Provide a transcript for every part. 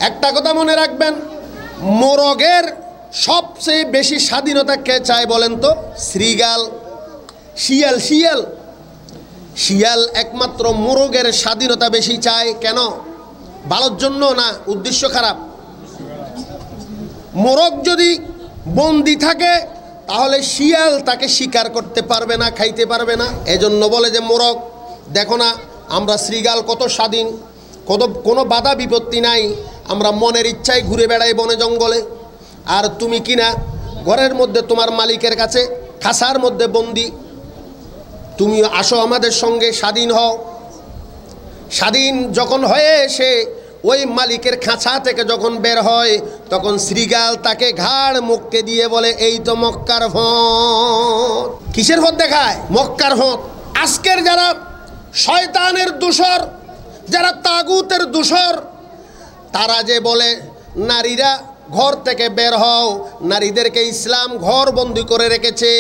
একটা কথা মনে রাখবেন, মোরগের সবচেয়ে বেশি স্বাধীনতা কে চায় বলেন তো? শ্রীগাল, শিয়াল। শিয়াল শিয়াল একমাত্র মোরগের স্বাধীনতা বেশি চায়। কেন? ভালোর জন্য না, উদ্দেশ্য খারাপ। মোরগ যদি বন্দি থাকে তাহলে শিয়াল তাকে শিকার করতে পারবে না, খাইতে পারবে না। এজন্য বলে যে মোরগ, দেখো না আমরা শ্রীগাল কত স্বাধীন, কোনো বাধা বিপত্তি নাই, আমরা মনের ইচ্ছায় ঘুরে বেড়াই বনে জঙ্গলে। আর তুমি কিনা ঘরের মধ্যে তোমার মালিকের কাছে খাঁচার মধ্যে বন্দি। তুমি আসো আমাদের সঙ্গে, স্বাধীন হও। স্বাধীন যখন হয়ে সে ওই মালিকের খাঁচা থেকে যখন বের হয়, তখন শ্রীগাল তাকে ঘাড় মুখকে দিয়ে বলে, এই তো মক্কার ভোঁত। কিসের ভোঁত দেখায়? মক্কার ভোঁত। আজকের যারা শয়তানের দূষর, যারা তাগুতের দূষর, তারা যে বলে নারীরা ঘর থেকে বের হও, নারীদেরকে ইসলাম ঘর বন্দি করে রেখেছে,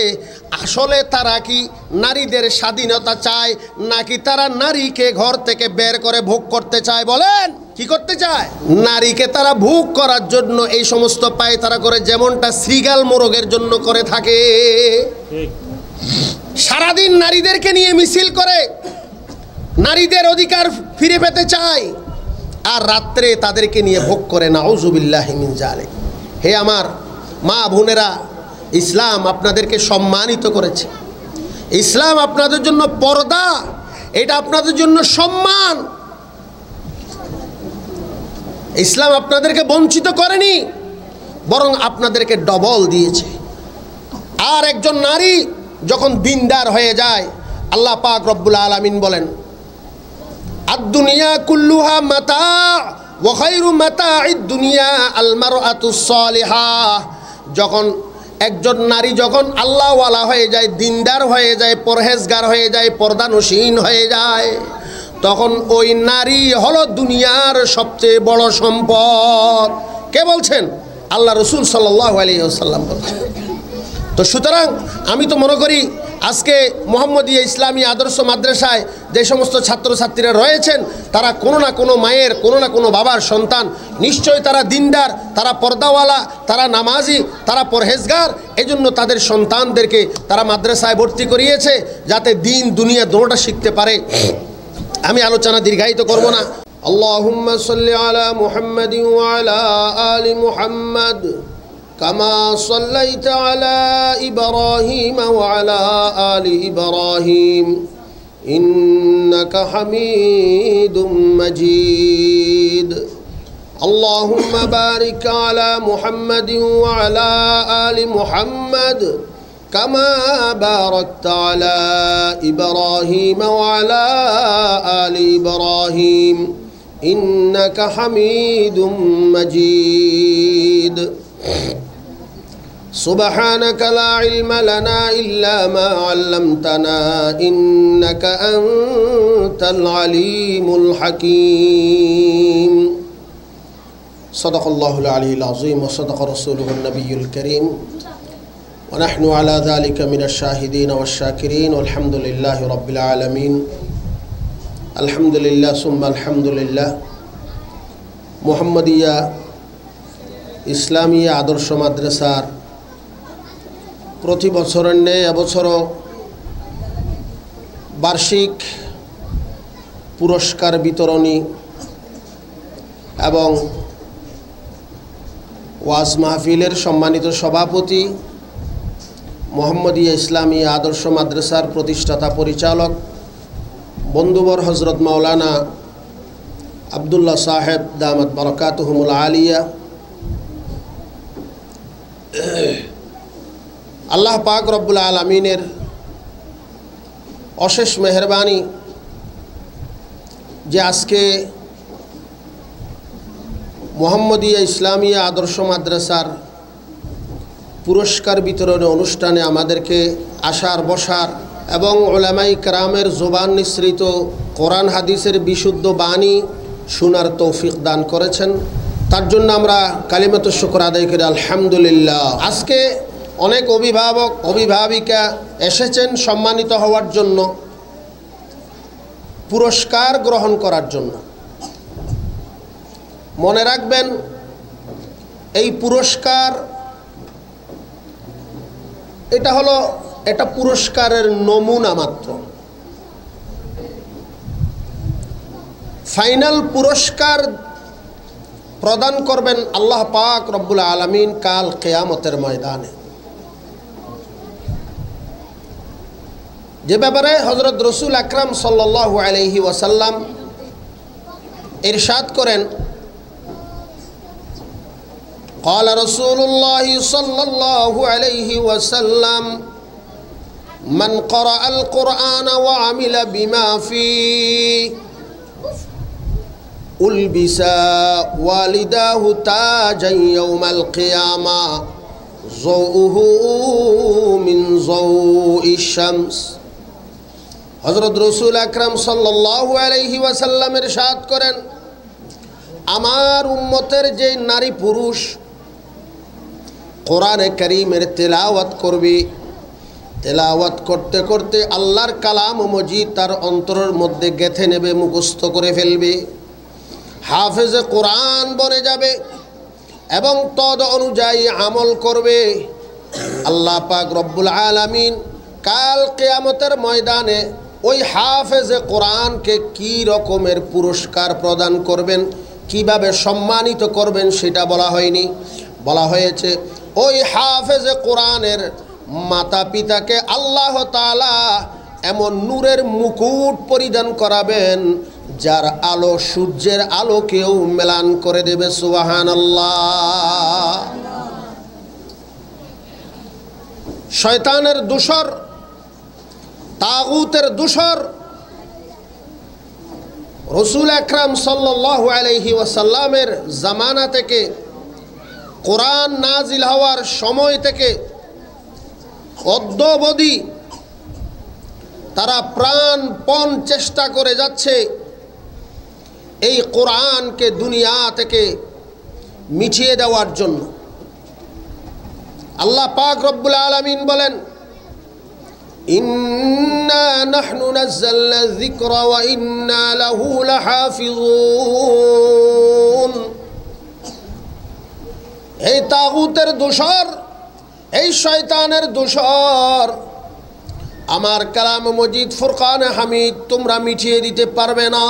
আসলে তারা কি নারীদের স্বাধীনতা চায় নাকি তারা নারীকে ঘর থেকে বের করে ভোগ করতে চায়? বলেন, কি করতে চায়? নারীকে তারা ভোগ করার জন্য এই সমস্ত পায়তারা করে, যেমনটা শ্রীগাল মোরগের জন্য করে থাকে। সারাদিন নারীদেরকে নিয়ে মিছিল করে, নারীদের অধিকার ফিরে পেতে চায়, আর রাত্রে তাদেরকে নিয়ে ভোগ করে। নাউযুবিল্লাহি মিন যালিক। হে আমার মা বোনেরা, ইসলাম আপনাদেরকে সম্মানিত করেছে। ইসলাম আপনাদের জন্য পর্দা, এটা আপনাদের জন্য সম্মান। ইসলাম আপনাদেরকে বঞ্চিত করেনি, বরং আপনাদেরকে ডবল দিয়েছে। আর একজন নারী যখন দিনদার হয়ে যায়, আল্লাহ পাক রব্বুল আলামিন বলেন, আদ-দুনিয়া কুল্লুহা মাতা ওয়া খায়রু মাতা'id দুনিয়া আল মারআতুস সালিহা। যখন একজন নারী যখন আল্লাহওয়ালা হয়ে যায়, দিনদার হয়ে যায়, পরহেজগার হয়ে যায়, পর্দানসীন হয়ে যায়, তখন ওই নারী হলো দুনিয়ার সবচেয়ে বড় সম্পদ। কে বলছেন? আল্লাহ রাসূল সাল্লাল্লাহু আলাইহি ওয়াসাল্লাম বলছেন। তো সুতরাং আমি তো মনে করি আজকে মোহাম্মদিয়া ইসলামী আদর্শ মাদ্রাসায় যে সমস্ত ছাত্রছাত্রীরা রয়েছেন, তারা কোনো না কোনো মায়ের, কোনো না কোনো বাবার সন্তান। নিশ্চয়ই তারা দিনদার, তারা পর্দাওয়ালা, তারা নামাজি, তারা পরহেজগার। এজন্য তাদের সন্তানদেরকে তারা মাদ্রাসায় ভর্তি করিয়েছে, যাতে দিন দুনিয়া দুটোটা শিখতে পারে। আমি আলোচনা দীর্ঘায়িত করব না। আল্লাহুম্মা সাল্লি আলা মুহাম্মাদিন ওয়া আলা আলি মুহাম্মাদ কামা সাল্লাইতা আলা ইব্রাহিম ওয়া আলা আলি ইব্রাহিম ইন্নাকা হামিদুম মাজিদ। আল্লাহুম্মা বারিক আলা মুহাম্মাদিন ওয়া আলা আলি মুহাম্মাদ কামা বারাকতা আলা ইব্রাহিম ওয়া আলা আলি ইব্রাহিম ইন্নাকা হামিদুম মাজিদ। سبحانك لا علم لنا إلا ما علمتنا إنك أنت العليم الحكيم. صدق الله العلي العظيم وصدق رسوله النبي الكريم ونحن على ذلك من الشاهدين والشاكرين والحمد لله رب العالمين. الحمد لله ثم الحمد لله. মোহাম্মদিয়া ইসলামী আদর্শ মাদ্রাসার প্রতি বছরের ন্যায় এবছরও বার্ষিক পুরস্কার বিতরণী এবং ওয়াজ মাহফিলের সম্মানিত সভাপতি, মোহাম্মদিয়া ইসলামী আদর্শ মাদ্রাসার প্রতিষ্ঠাতা পরিচালক বন্ধুবর হজরত মাওলানা আব্দুল্লাহ সাহেব দামাত বারাকাতুহুমুল আলিয়া, আল্লাহ পাক রব্বুল আলামিনের অশেষ মেহেরবানি যে আজকে মোহাম্মদিয়া ইসলামী আদর্শ মাদ্রাসার পুরস্কার বিতরণী অনুষ্ঠানে আমাদেরকে আসার বসার এবং উলামায়ে কেরামের জবান নিঃসৃত কোরআন হাদিসের বিশুদ্ধ বাণী শোনার তৌফিক দান করেছেন। তার জন্য আমরা কালিমাতু শুকর আদায় করি আলহামদুলিল্লাহ। আজকে অনেক অভিভাবক অভিভাবিকা এসেছেন সম্মানিত হওয়ার জন্য, পুরস্কার গ্রহণ করার জন্য। মনে রাখবেন এই পুরস্কার এটা পুরস্কারের নমুনা মাত্র। ফাইনাল পুরস্কার প্রদান করবেন আল্লাহ পাক রব্বুল আলামিন কাল কিয়ামতের ময়দানে। যে ব্যাপারে হযরত রাসূল আকরাম সাল্লাল্লাহু আলাইহি ওয়াসাল্লাম ইরশাদ করেন, قال رسول الله صلى الله عليه وسلم من قرأ القرآن وعمل بما فيه ألبس والداه تاجا يوم القيامة ضوءه من ضوء الشمس। হযরত রাসূল আকরাম সাল্লাল্লাহু আলাইহি ওয়াসাল্লাম ইরশাদ করেন, আমার উম্মতের যে নারী পুরুষ কোরআনে কারীমের তেলাওয়াত করবে, তেলাওয়াত করতে করতে আল্লাহর কালাম মজিদ তার অন্তরের মধ্যে গেঁথে নেবে, মুখস্থ করে ফেলবে, হাফেজে কোরআন বনে যাবে এবং তদ অনুযায়ী আমল করবে, আল্লাহ পাক রব্বুল আলামিন কাল কিয়ামতের ময়দানে ওই হাফেজে কোরআনকে কি রকমের পুরস্কার প্রদান করবেন, কিভাবে সম্মানিত করবেন সেটা বলা হয়নি। বলা হয়েছে ওই হাফেজে কোরআনের মাতা পিতাকে আল্লাহ তাআলা এমন নূরের মুকুট পরিধান করাবেন যার আলো সূর্যের আলোকেও মেলান করে দেবে। সুবহানাল্লাহ। শয়তানের দূষর, তাগুতের দূষর রাসূল আকরাম সাল্লাল্লাহু আলাইহি ওয়াসাল্লামের জামানা থেকে, কোরআন নাজিল হওয়ার সময় থেকে অদ্যাবধি তারা প্রাণপণ চেষ্টা করে যাচ্ছে এই কোরআনকে দুনিয়া থেকে মিটিয়ে দেওয়ার জন্য। আল্লাহ পাক রব্বুল আলামিন বলেন, ইন্না নাহনু নাযালনা যিকরা ওয়া ইন্না লাহু লাহাফিজুন। এই তাগুতের দোসর, এই শয়তানের দোসর, আমার কালাম মজিদ ফুরকানে হামিদ তোমরা মিটিয়ে দিতে পারবে না।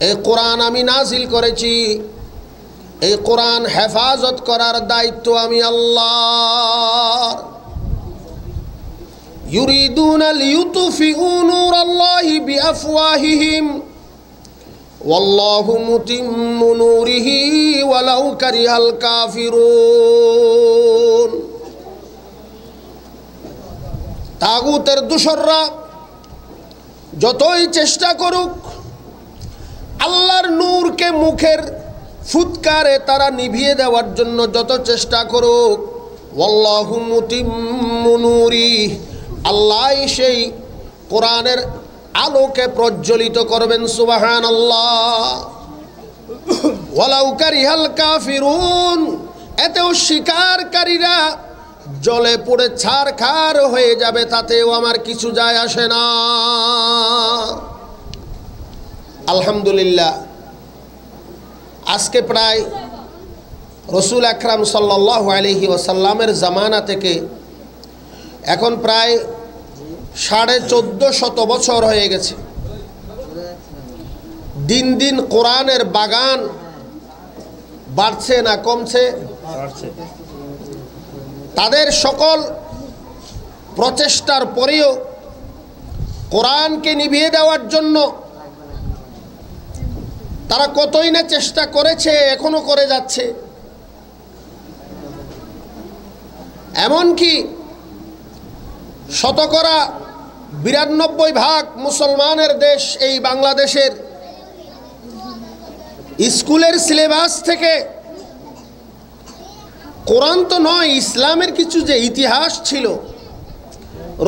এই কোরআন আমি নাজিল করেছি, এই কোরআন হেফাজত করার দায়িত্ব আমি আল্লাহর। ইউরিদুনা লিইউতফিউ নূরাল্লাহি বিআফওয়াহিহিম ওয়াল্লাহু মুতিম্মু নূরিহি ওয়ালাউ কারিহাল কাফিরুন। তাগুতের দূষররা যতই চেষ্টা করুক আল্লাহর নূরকে মুখের ফুৎকারে তারা নিভিয়ে দেওয়ার জন্য যত চেষ্টা করুক, ওয়াল্লাহু মুতিম্মু নূরি, আল্লাহ সেই কোরআনের আলোকে প্রজ্বলিত করবেন। সুবহানাল্লাহ। ওয়ালাউ কারিহাল কাফিরুন, এতেও শিকারকারীরা জলে পড়ে ছারখার হয়ে যাবে, তাতেও আমার কিছু যায় আসে না। আলহামদুলিল্লাহ, আজকে প্রায় রাসূল আকরাম সাল্লাল্লাহু আলাইহি ওয়াসাল্লামের জামানা থেকে এখন প্রায় 1450 বছর হয়ে গেছে। দিন দিন কোরআনের বাগান বাড়ছে না কমছে? তাদের সকল প্রচেষ্টার পরেও কোরআনকে নিভিয়ে দেওয়ার জন্য তারা কতই না চেষ্টা করেছে, এখনো করে যাচ্ছে। এমনকি শতকরা 92% মুসলমানের দেশ এই বাংলাদেশের স্কুলের সিলেবাস থেকে কোরআন তো নয়, ইসলামের কিছু যে ইতিহাস ছিল,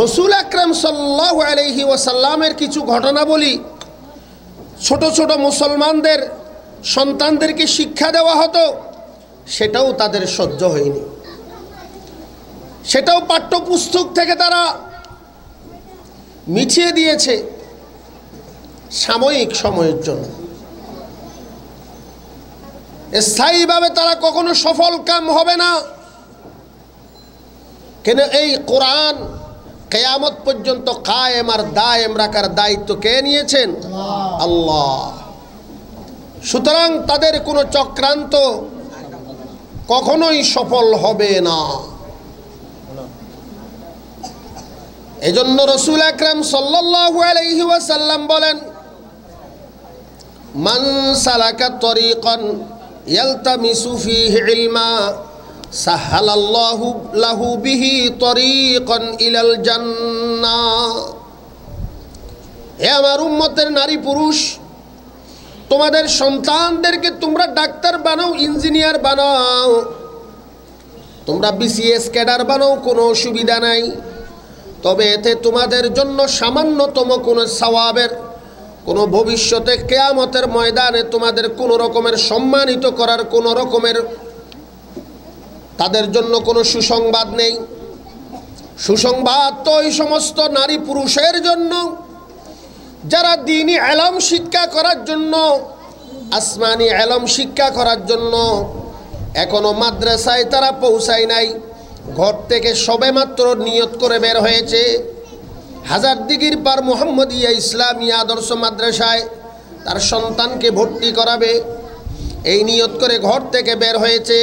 রাসূল আকরাম সাল্লাল্লাহু আলাইহি ওয়াসাল্লামের কিছু ঘটনাবলী ছোট ছোট মুসলমানদের সন্তানদেরকে শিক্ষা দেওয়া হতো, সেটাও তাদের সহ্য হয়নি। সেটাও পাঠ্যপুস্তক থেকে তারা মিটিয়ে দিয়েছে সাময়িক সময়ের জন্য। স্থায়ীভাবে তারা কখনো সফল কাম হবে না। কেন এই কোরআন কিয়ামত পর্যন্ত কায়েম আর দায়েম রাখার দায়িত্ব কে নিয়েছেন? আল্লাহ। সুতরাং তাদের কোনো চক্রান্ত কখনোই সফল হবে না। এজন্য রাসূল আকরাম সাল্লাল্লাহু আলাইহি ওয়াসাল্লাম বলেন, মান সালাকা তরিকান ইয়ালতামিসু ফীহি ইলমা সাহালাল্লাহু লাহু বিহি তরিকান ইলাল জান্নাহ। হে আমার উম্মতের নারী পুরুষ, তোমাদের সন্তানদেরকে তোমরা ডাক্তার বানাও, ইঞ্জিনিয়ার বানাও, তোমরা বিসিএস ক্যাডার বানাও, কোনো অসুবিধা নাই। তবে এতে তোমাদের জন্য সামান্যতম কোনো সওয়াবের, কোনো ভবিষ্যতে কিয়ামতের ময়দানে তোমাদের কোনো রকমের সম্মানিত করার কোনো রকমের তাদের জন্য কোনো সুসংবাদ নেই। সুসংবাদ তো ওই সমস্ত নারী পুরুষের জন্য যারা দ্বীনি ইলম শিক্ষা করার জন্য, আসমানি ইলম শিক্ষা করার জন্য এখনো মাদ্রাসায় তারা পৌঁছায় নাই। ঘর থেকে সবেমাত্র নিয়ত করে বের হয়েছে হাজারদিঘির পার মুহাম্মদিয়া ইসলামী আদর্শ মাদ্রাসায় তার সন্তানকে ভর্তি করাবে, এই নিয়ত করে ঘর থেকে বের হয়েছে।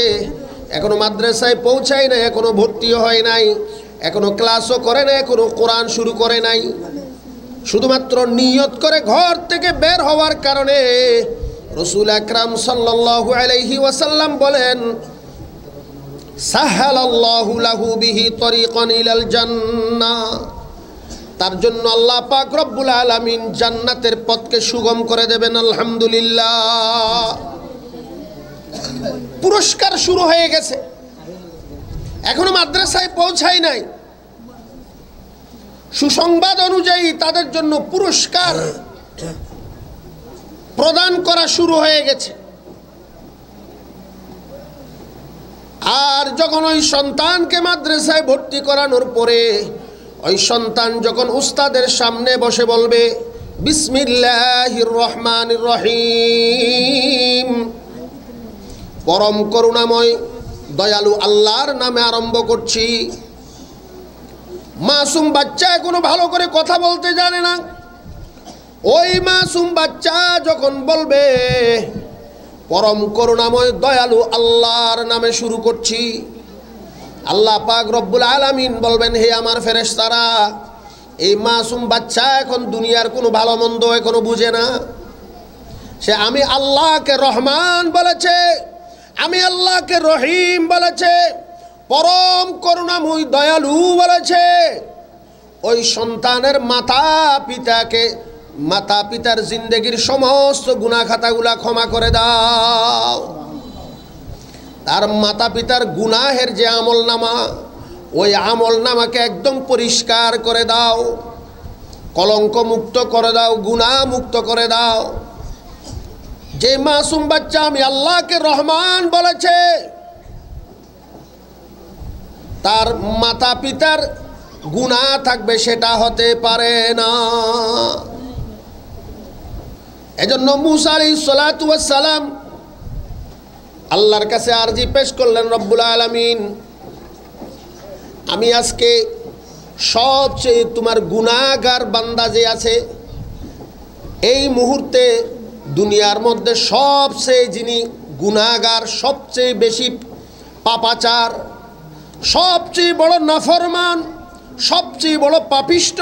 এখনো মাদ্রাসায় পৌঁছায় না, এখনো ভর্তিও হয় নাই, এখনো ক্লাসও করে না, এখনো কোরআন শুরু করে নাই। শুধুমাত্র নিয়ত করে ঘর থেকে বের হওয়ার কারণে রাসূল আকরাম সাল্লাল্লাহু আলাইহি ওয়াসাল্লাম বলেন, সাহালাল্লাহু লাহু বিহি তরিকান ইলাল জান্নাহ। তার জন্য আল্লাহ পাক রব্বুল আলামিন জান্নাতের পথকে সুগম করে দেবেন। আলহামদুলিল্লাহ। পুরস্কার শুরু হয়ে গেছে, এখনো মাদ্রাসায় পৌঁছায় নাই। সুসংবাদ অনুযায়ী তাদের জন্য পুরস্কার প্রদান করা শুরু হয়ে গেছে। আর যখন ওই সন্তানকে মাদ্রাসায় ভর্তি করানোর পরে ওই সন্তান যখন উস্তাদের সামনে বসে বলবে, বিসমিল্লাহির রহমানির রহিম, পরম করুণাময় দয়ালু আল্লাহর নামে আরম্ভ করছি। মাসুম বাচ্চা এখনো ভালো করে কথা বলতে জানে না। ওই মাসুম বাচ্চা যখন বলবে পরম করুণাময় দয়ালু আল্লাহর নামে শুরু করছি, আল্লাহ পাক রব্বুল আলামিন বলবেন, হে আমার ফেরেশতারা, এই মাসুম বাচ্চা এখন দুনিয়ার কোনো ভালো মন্দ এখনো বুঝে না। সে আমি আল্লাহকে রহমান বলেছে, আমি আল্লাহকে রহিম বলেছে, পরম করুণাময় দয়ালু বলেছে। ওই সন্তানের মাতা পিতার জিন্দেগির সমস্ত গুনাহ খাতাগুলা ক্ষমা করে দাও। তার মাতা পিতার গুনাহের যে আমল নামা, ওই আমল নামাকে একদম পরিষ্কার করে দাও, কলঙ্ক মুক্ত করে দাও, গুনাহ মুক্ত করে দাও। যে মাসুম বাচ্চা আমি আল্লাহকে রহমান বলেছে, তার মাতা পিতার গুনাহ থাকবে সেটা হতে পারে না। এজন্য মুসা আলাইহিস সালাতু ওয়াস সালাম আল্লাহর কাছে আরজি পেশ করলেন, রব্বুল আলামিন, আমি আজকে সবচেয়ে তোমার গুনাহগার বান্দা যে আছে, এই মুহূর্তে দুনিয়ার মধ্যে সবচেয়ে যিনি গুনাহগার, সবচেয়ে বেশি পাপাচার, সবচেয়ে বড় নাফরমান, সবচেয়ে বড় পাপিষ্ট,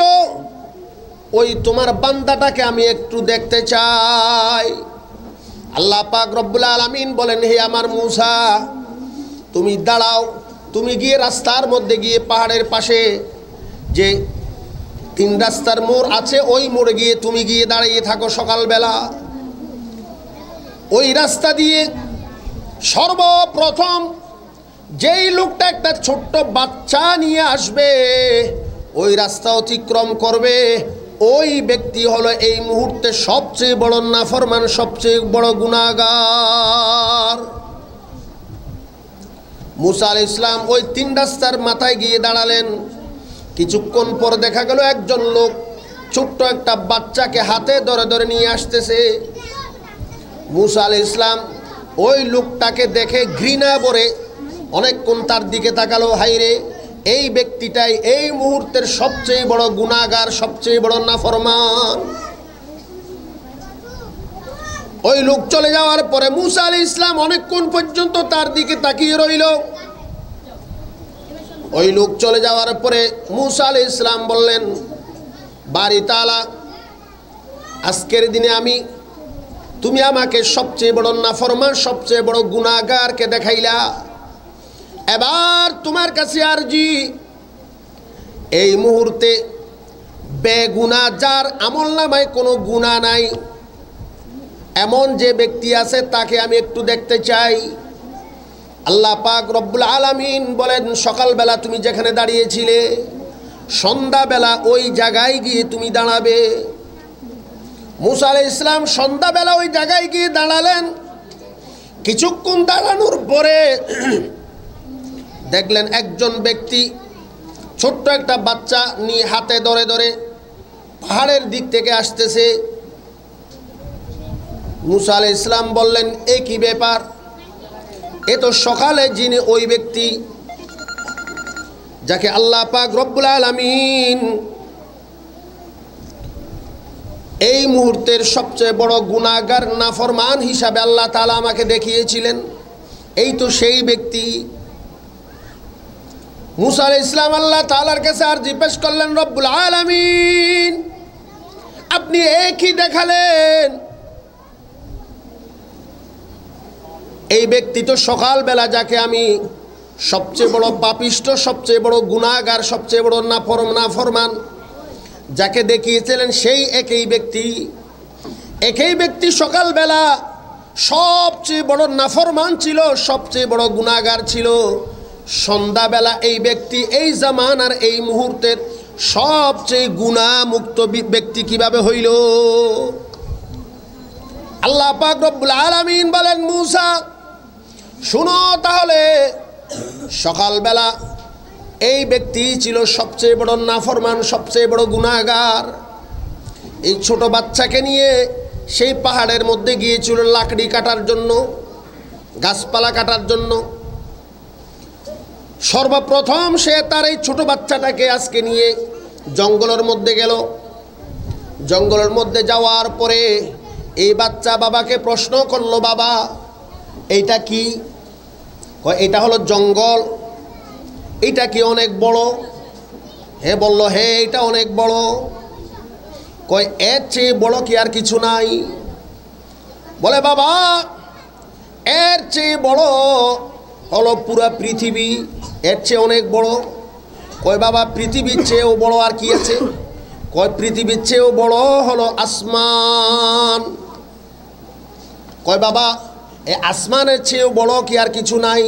ওই তোমার বান্দাটাকে আমি একটু দেখতে চাই। আল্লাহ পাক রব্বুল আলামিন বলেন, হে আমার মূসা, তুমি দাঁড়াও, তুমি গিয়ে রাস্তার মধ্যে গিয়ে পাহাড়ের পাশে যে 3 রাস্তার মোড় আছে, ওই মোড়ে গিয়ে তুমি গিয়ে দাঁড়িয়ে থাকো সকালবেলা। ওই রাস্তা দিয়ে সর্বপ্রথম যেই লোকটা একটা ছোট্ট বাচ্চা নিয়ে আসবে, ওই রাস্তা অতিক্রম করবে, ওই ব্যক্তি হলো এই মুহূর্তে সবচেয়ে বড় নাফরমান, সবচেয়ে বড় গুনাহগার। মুসা আলাইহিস সালাম ওই 3 রাস্তার মাথায় গিয়ে দাঁড়ালেন। কিছুক্ষণ পর দেখা গেল একজন লোক ছোট্ট একটা বাচ্চাকে হাতে ধরে ধরে নিয়ে আসতেছে। মুসা আলাইহিস সালাম ওই লোকটাকে দেখে ঘৃণা ভরে অনেকক্ষণ তার দিকে তাকালো। হায়রে, এই ব্যক্তিটাই এই মুহূর্তের সবচেয়ে বড় গুনাহগার, সবচেয়ে বড় নাফরমান। ওই লোক চলে যাওয়ার পরে মূসা আলাইহিস সালাম অনেকক্ষণ পর্যন্ত তার দিকে তাকিয়ে রইল। ওই লোক চলে যাওয়ার পরে মূসা আলাইহিস সালাম বললেন, বারি তাআলা, আজকের দিনে তুমি আমাকে সবচেয়ে বড় নাফরমান, সবচেয়ে বড় গুনাহগারকে দেখাইলা। এবার তোমার কাছে আরজি, এই মুহূর্তে বেগুনাহ, যার আমলনামায় কোনো গুনাহ নাই, এমন যে ব্যক্তি আছে তাকে আমি একটু দেখতে চাই। আল্লাহ পাক রব্বুল আলামিন বলেন, সকালবেলা তুমি যেখানে দাঁড়িয়েছিলে, সন্ধ্যাবেলা ওই জায়গায় গিয়ে তুমি দাঁড়াবে। মূসা আলাইহিস সালাম সন্ধ্যাবেলা ওই জায়গায় গিয়ে দাঁড়ালেন। কিছুক্ষণ দাঁড়ানোর পরে দেখলেন একজন ব্যক্তি ছোট্ট একটা বাচ্চা নিয়ে হাতে ধরে ধরে পাহাড়ের দিক থেকে আসতেছে। মূসা আলাইহিস সালাম বললেন, এ কি ব্যাপার? এ তো সকালে যিনি ওই ব্যক্তি যাকে আল্লাহ পাক রব্বুল আলামিন এই মুহূর্তের সবচেয়ে বড় গুনাহগার, নাফরমান হিসাবে আল্লাহ তাআলা আমাকে দেখিয়েছিলেন, এই তো সেই ব্যক্তি। মূসা আলাইহিস সালাম আল্লাহ তাআলার কাছে আরজি পেশ করলেন, রব্বুল আলামিন, আপনি একই দেখালেন, এই ব্যক্তি তো সকালবেলা যাকে আমি সবচেয়ে বড় পাপিষ্ট, সবচেয়ে বড় গুনাহগার, সবচেয়ে বড় নাফরমান যাকে দেখিয়েছিলেন, সেই একই ব্যক্তি সকালবেলা সবচেয়ে বড় নাফরমান ছিল, সবচেয়ে বড় গুনাহগার ছিল। সন্ধ্যাবেলা এই ব্যক্তি এই জামানার এই মুহূর্তের সবচেয়ে গুনাহমুক্ত ব্যক্তি কিভাবে হইল? আল্লাহ পাক রব্বুল আলামিন বলেন, মূসা শুনো তাহলে, সকালবেলা এই ব্যক্তি ছিল সবচেয়ে বড় নাফরমান, সবচেয়ে বড় গুনাহগার। এই ছোট বাচ্চাকে নিয়ে সেই পাহাড়ের মধ্যে গিয়েছিল লাকড়ি কাটার জন্য, গাছপালা কাটার জন্য। সর্বপ্রথম সে তার এই ছোট বাচ্চাটাকে আজকে নিয়ে জঙ্গলের মধ্যে গেল। জঙ্গলের মধ্যে যাওয়ার পরে এই বাচ্চা বাবাকে প্রশ্ন করলো, বাবা এইটা কি? এটা হলো জঙ্গল। এটা কি অনেক বড়? হে বলল, হে এটা অনেক বড়। কয় এর চেয়ে বড় কি আর কিছু নাই? বলে, বাবা এর চেয়ে বড় হলো পুরা পৃথিবী, এর চেয়ে অনেক বড়। কয় বাবা পৃথিবীর চেয়েও বড় আর কি আছে? কয় পৃথিবীর চেয়েও বড় হলো আসমান। কয় বাবা এই আসমানের চেয়েও বড় কি আর কিছু নাই?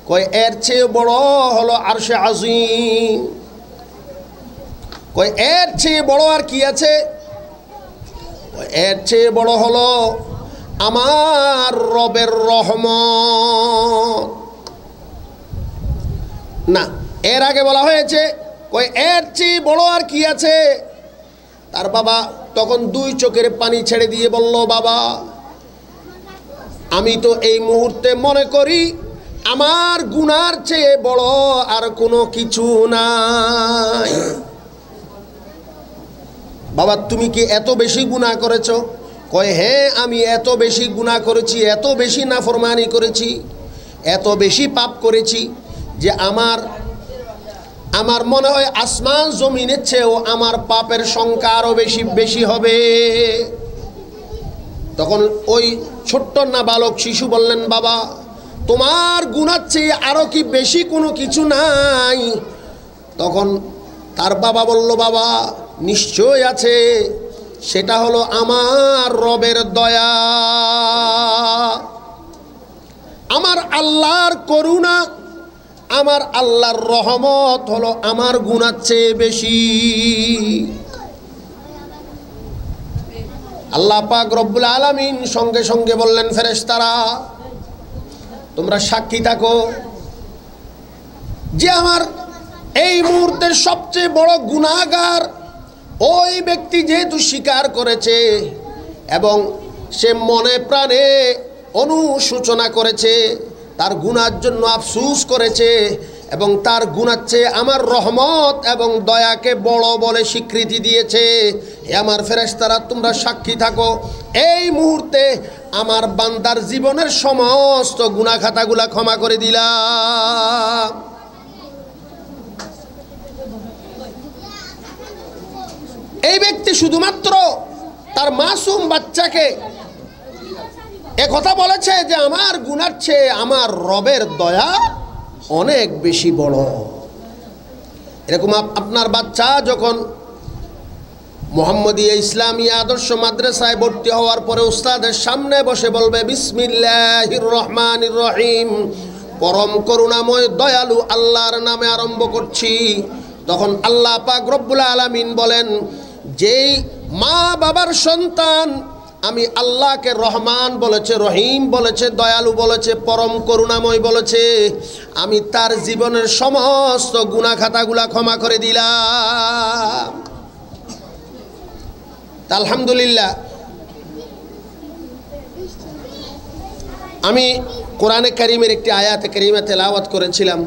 কয় এর চেয়ে বড় হলো আরশে আজিম। কয় এর চেয়ে বড় আর কি আছে? এর চেয়ে বড় হলো আমার রবের রহমত। না, এর আগে বলা হয়েছে কয় এর চেয়ে বড় আর কি আছে? তার বাবা তখন দুই চোখের পানি ছেড়ে দিয়ে বলল, বাবা আমি তো এই মুহূর্তে মনে করি আমার গুনার চেয়ে বড় আর কোনো কিছু নাই। বাবা তুমি কি এত বেশি গুনাহ করেছো? কয় হ্যাঁ, আমি এত বেশি গুনাহ করেছি, এত বেশি নাফরমানি করেছি, এত বেশি পাপ করেছি যে আমার মনে হয় আসমান জমিনের চেয়েও আমার পাপের সংখ্যা আরো বেশি হবে। তখন ওই ছোট্ট নাবালক শিশু বললেন, বাবা তোমার গুনার চেয়ে আরো কি বেশি কোনো কিছু নাই? তখন তার বাবা বলল, বাবা নিশ্চয় আছে, সেটা হলো আমার রবের দয়া, আমার আল্লাহর করুণা, আমার আল্লাহর রহমত হলো আমার গুনার চেয়ে বেশি। আল্লাহ পাক রব্বুল আলামিন সঙ্গে সঙ্গে বললেন, ফেরেশতারা তোমরা সাক্ষী থাকো যে আমার এই মুহূর্তের সবচেয়ে বড় গুনাহগার ওই ব্যক্তি যেহেতু স্বীকার করেছে এবং সে মনে প্রাণে অনুশোচনা করেছে, তার গুনার জন্য আফসোস করেছে এবং তার গুনার চেয়ে আমার রহমত এবং দয়াকে বড় বলে স্বীকৃতি দিয়েছে। হে আমার ফেরেশতারা, তোমরা সাক্ষী থাকো, এই মুহূর্তে আমার বান্দার জীবনের সমস্ত গুনাহ খাতাগুলা ক্ষমা করে দিলাম। এই ব্যক্তি শুধুমাত্র তার মাসুম বাচ্চাকে একথা বলেছে যে আমার গুনার চেয়ে আমার রবের দয়া অনেক বেশি বড়। এরকম আপনার বাচ্চা যখন মোহাম্মদীয়া ইসলামী আদর্শ মাদ্রাসায় ভর্তি হওয়ার পরে উস্তাদের সামনে বসে বলবে বিসমিল্লাহির রহমানির রহিম, পরম করুণাময় দয়ালু আল্লাহর নামে আরম্ভ করছি, তখন আল্লাহ পাক রব্বুল আলামিন বলেন, যেই মা বাবার সন্তান আমি আল্লাহকে রহমান বলেছে, রহিম বলেছে, দয়ালু বলেছে, পরম করুণাময় বলেছে, আমি তার জীবনের সমস্ত গুনাহ খাতাগুলা ক্ষমা করে দিলাম। আলহামদুলিল্লাহ, আমি কোরআনে কারীমের একটি আয়াতে কারীমা তেলাওয়াত করেছিলাম।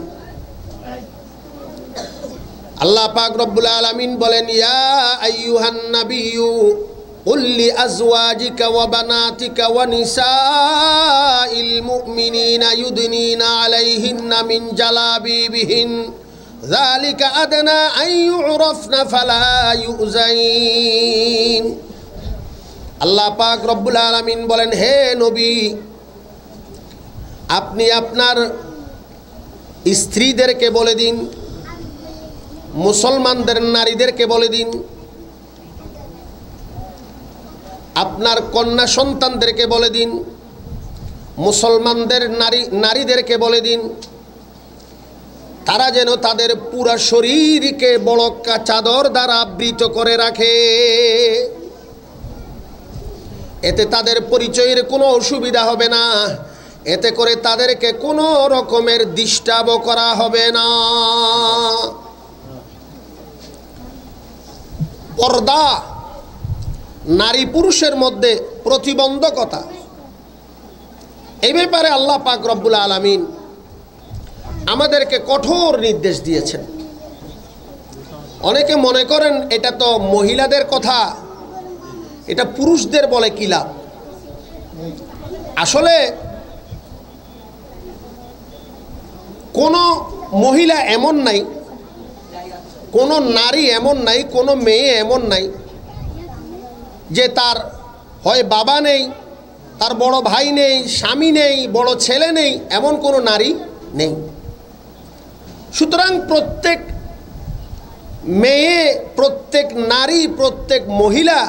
আল্লাহ পাক রব্বুল আলামিন বলেন, ইয়া আইয়ুহান নাবিয়্যু কুল লিআজওয়াজিকা ওয়া বানাতিকা ওয়া নিসাইল মুমিনিনা ইউদনিনা আলাইহিন্না মিন জালাবিবিহিন যালিকা আদনা আন ইউরাফনা ফালা ইউযাইন। আল্লাহ পাক রব্বুল আলামিন বলেন, হে নবী, আপনি আপনার স্ত্রীদেরকে বলে দিন, মুসলমানদের নারীদেরকে বলে দিন, আপনার কন্যা সন্তানদেরকে বলে দিন, মুসলমানদের নারীদেরকে বলে দিন, তারা যেন তাদের পুরা শরীরকে বড়কা চাদর দ্বারা আবৃত করে রাখে। এতে তাদের পরিচয়ের কোনো অসুবিধা হবে না, এতে করে তাদেরকে কোনো রকমের ডিস্টার্বও করা হবে না। পর্দা নারী পুরুষের মধ্যে প্রতিবন্ধকতা, এই ব্যাপারে আল্লাহ পাক রব্বুল আলামিন আমাদেরকে কঠোর নির্দেশ দিয়েছেন। অনেকে মনে করেন এটা তো মহিলাদের কথা, এটা পুরুষদের বলে কি লাভ। আসলে কোনো মহিলা এমন নাই, কোনো নারী এমন নাই, কোনো মেয়ে এমন নাই যে তার হয় বাবা নেই, তার বড় ভাই নেই, স্বামী নেই, বড় ছেলে নেই, এমন কোনো নারী নেই। সুতরাং প্রত্যেক মেয়ে, প্রত্যেক নারী, প্রত্যেক মহিলা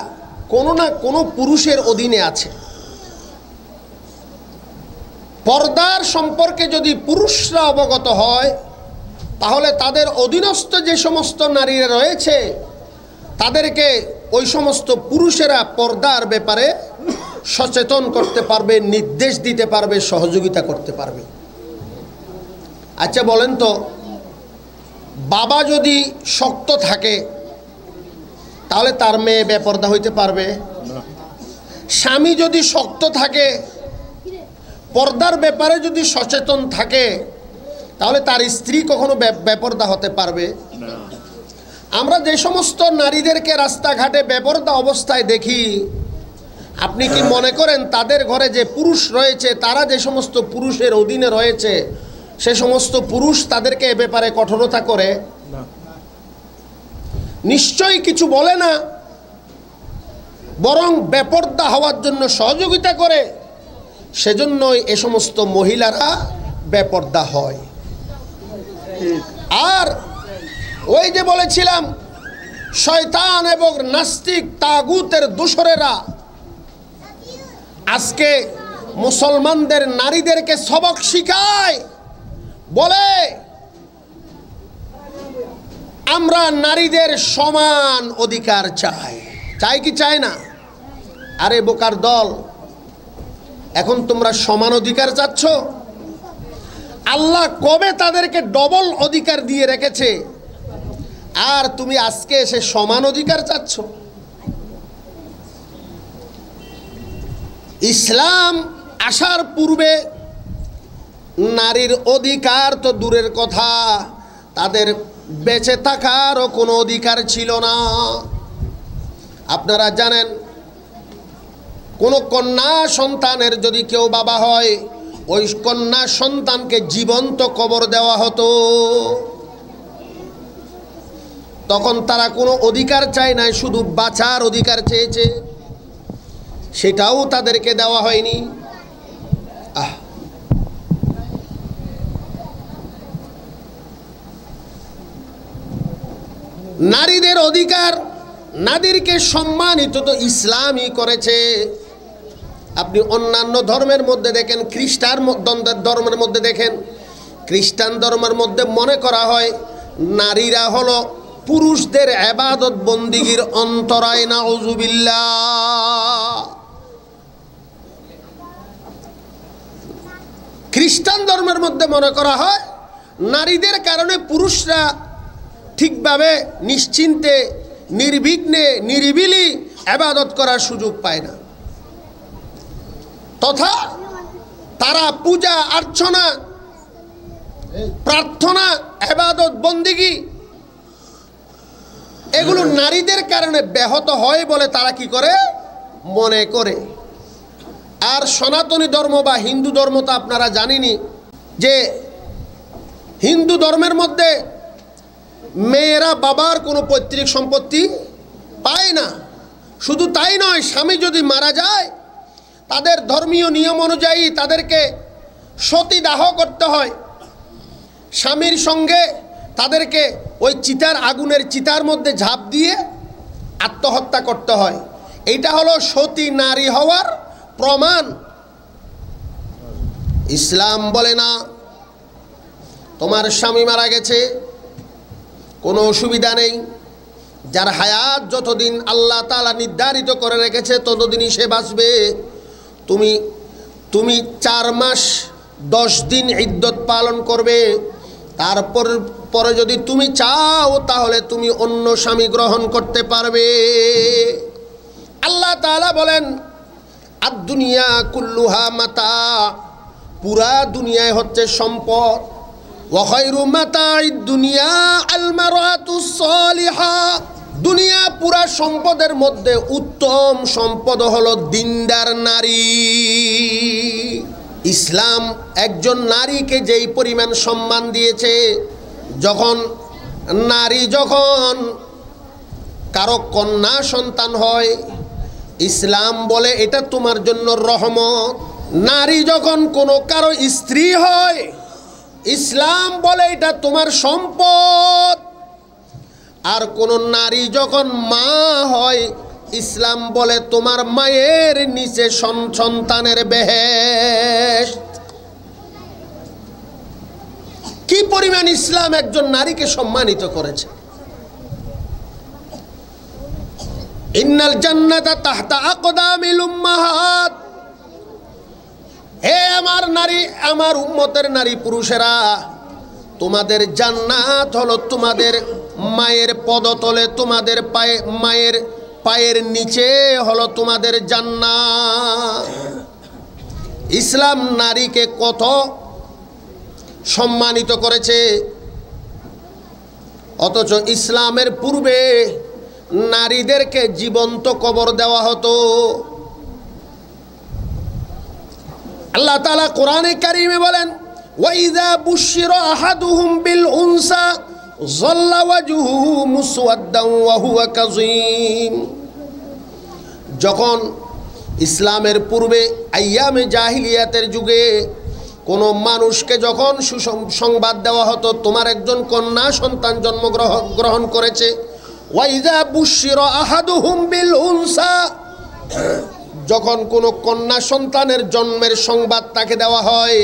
কোনো না কোনো পুরুষের অধীনে আছে। পর্দার সম্পর্কে যদি পুরুষরা অবগত হয়, তাহলে তাদের অধীনস্থ যে সমস্ত নারীরা রয়েছে তাদেরকে ওই সমস্ত পুরুষেরা পর্দার ব্যাপারে সচেতন করতে পারবে, নির্দেশ দিতে পারবে, সহযোগিতা করতে পারবে। আচ্ছা বলেন তো, বাবা যদি শক্ত থাকে তাহলে তার মেয়ে বেপর্দা হইতে পারবে? স্বামী যদি শক্ত থাকে, পর্দার ব্যাপারে যদি সচেতন থাকে, তাহলে তার স্ত্রী কখনো বেপর্দা হতে পারবে? আমরা যে সমস্ত নারীদেরকে রাস্তাঘাটে বেপর্দা অবস্থায় দেখি, আপনি কি মনে করেন তাদের ঘরে যে পুরুষ রয়েছে, তারা যে সমস্ত পুরুষের অধীনে রয়েছে, সে সমস্ত পুরুষ তাদেরকে এ ব্যাপারে কঠোরতা করে? নিশ্চয়ই কিছু বলে না, বরং বেপর্দা হওয়ার জন্য সহযোগিতা করে। সেজন্যই এ সমস্ত মহিলারা বেপর্দা হয়। আর ওই যে বলেছিলাম, শয়তান এবং নাস্তিক তাগুতের দোসরেরা আজকে মুসলমানদের নারীদেরকে সবক শিখায়, বলে আমরা নারীদের সমান অধিকার চাই। চাই কি চাই না? আরে বোকার দল, এখন তোমরা সমান অধিকার চাচ্ছ? আল্লাহ কবে তাদেরকে ডবল অধিকার দিয়ে রেখেছে, আর তুমি আজকে এসে সমান অধিকার চাচ্ছ? ইসলাম আসার পূর্বে নারীর অধিকার তো দূরের কথা, তাদের বেঁচে থাকারও কোনো অধিকার ছিল না। আপনারা জানেন, কোনো কন্যা সন্তানের যদি কেউ বাবা হয়, ওই কন্যা সন্তানকে জীবন্ত কবর দেওয়া হতো। তখন তারা কোনো অধিকার চায় নাই, শুধু বাঁচার অধিকার চেয়েছে, সেটাও তাদেরকে দেওয়া হয়নি। নারীদের অধিকার, নারীকে সম্মানিত তো ইসলামই করেছে। আপনি অন্যান্য ধর্মের মধ্যে দেখেন, খ্রিস্টান ধর্মের মধ্যে দেখেন, খ্রিস্টান ধর্মের মধ্যে মনে করা হয় নারীরা হলো পুরুষদের ইবাদত বন্দিগির অন্তরায়, নাউযুবিল্লাহ। খ্রিস্টান ধর্মের মধ্যে মনে করা হয় নারীদের কারণে পুরুষরা ঠিকভাবে নিশ্চিন্তে নির্বিঘ্নে নিরিবিলি ইবাদত করার সুযোগ পায় না, তথা তারা পূজা অর্চনা প্রার্থনা ইবাদত বন্দেগী এগুলো নারীদের কারণে ব্যাহত হয় বলে তারা কি করে মনে করে। আর সনাতনী ধর্ম বা হিন্দু ধর্ম তো আপনারা জানেনই যে হিন্দু ধর্মের মধ্যে মেয়েরা বাবার কোনো পৈতৃক সম্পত্তি পায় না। শুধু তাই নয়, স্বামী যদি মারা যায় তাদের ধর্মীয় নিয়ম অনুযায়ী তাদেরকে সতীদাহ করতে হয়। স্বামীর সঙ্গে তাদেরকে ওই চিতার আগুনের চিতার মধ্যে ঝাঁপ দিয়ে আত্মহত্যা করতে হয়। এইটা হলো সতী নারী হওয়ার প্রমাণ। ইসলাম বলে না তোমার স্বামী মারা গেছে, কোনো অসুবিধা নেই, যার হায়াত যতদিন আল্লাহ তাআলা নির্ধারিত করে রেখেছে ততদিনই সে বাঁচবে। তুমি 4 মাস 10 দিন ইদ্যত পালন করবে, পরে যদি তুমি চাও তাহলে তুমি অন্য স্বামী গ্রহণ করতে পারবে। আল্লাহ তাআলা বলেন আদ-দুনিয়া কুল্লুহা মাতা, পুরা দুনিয়ায় হচ্ছে সম্পদ। ওয়া খায়রু মাতা'id দুনিয়া আল মারআতুস সালিহা, দুনিয়া পুরা সম্পদের মধ্যে উত্তম সম্পদ হলো দিনদার নারী। ইসলাম একজন নারীকে যেই পরিমাণ সম্মান দিয়েছে, যখন কারো কন্যা সন্তান হয় ইসলাম বলে এটা তোমার জন্য রহমত। নারী যখন কোনো কারো স্ত্রী হয় ইসলাম বলে এটা তোমার সম্পদ। আর কোন নারী যখন মা হয় ইসলাম বলে তোমার মায়ের নিচে সন্তানের বেহেশত। কি পরিমাণ ইসলাম একজন নারীকে সম্মানিত করেছে। ইন্নাল জান্নাতা তাহতা আকদামিল উম্মাহাত, হে আমার নারী, আমার উম্মতের নারী পুরুষেরা, তোমাদের জান্নাত হলো তোমাদের মায়ের পদতলে, তোমাদের মায়ের পায়ের নিচে হলো তোমাদের জান্নাত। ইসলাম নারীকে কত সম্মানিত করেছে, অথচ ইসলামের পূর্বে নারীদেরকে জীবন্ত কবর দেওয়া হতো। আল্লাহ তাআলা কোরআনে কারিমে বলেন ওয়াইযা বুশিরা আহাদুহুম বিল উনসা যাল্লা ওয়াজহুহু মুসওয়াদ্দান ওয়া হুয়া কাযীম। যখন ইসলামের পূর্বে আইয়ামে জাহিলিয়াতের যুগে কোনো মানুষকে যখন সুসংবাদ দেওয়া হতো তোমার একজন কন্যা সন্তান জন্মগ্রহণ করেছে, ওয়াইযা বুশিরা আহাদুহুম বিল উনসা, যখন কোনো কন্যা সন্তানের জন্মের সংবাদ তাকে দেওয়া হয়,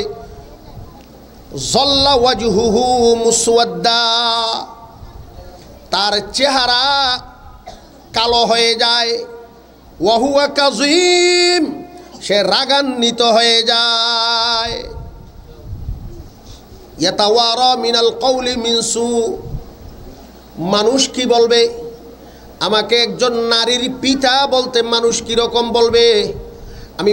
যাল্লা ওয়াজহুহু মুসওয়াদ্দা, তার চেহারা কালো হয়ে যায়, ওয়া হুয়া কাযীম, সে রাগান্বিত হয়ে যায়, ইয়াতাওয়ারা মিনাল কওলি মিন সু, মানুষ কি বলবে, আমাকে একজন নারীর পিতা বলতে মানুষ কীরকম বলবে, আমি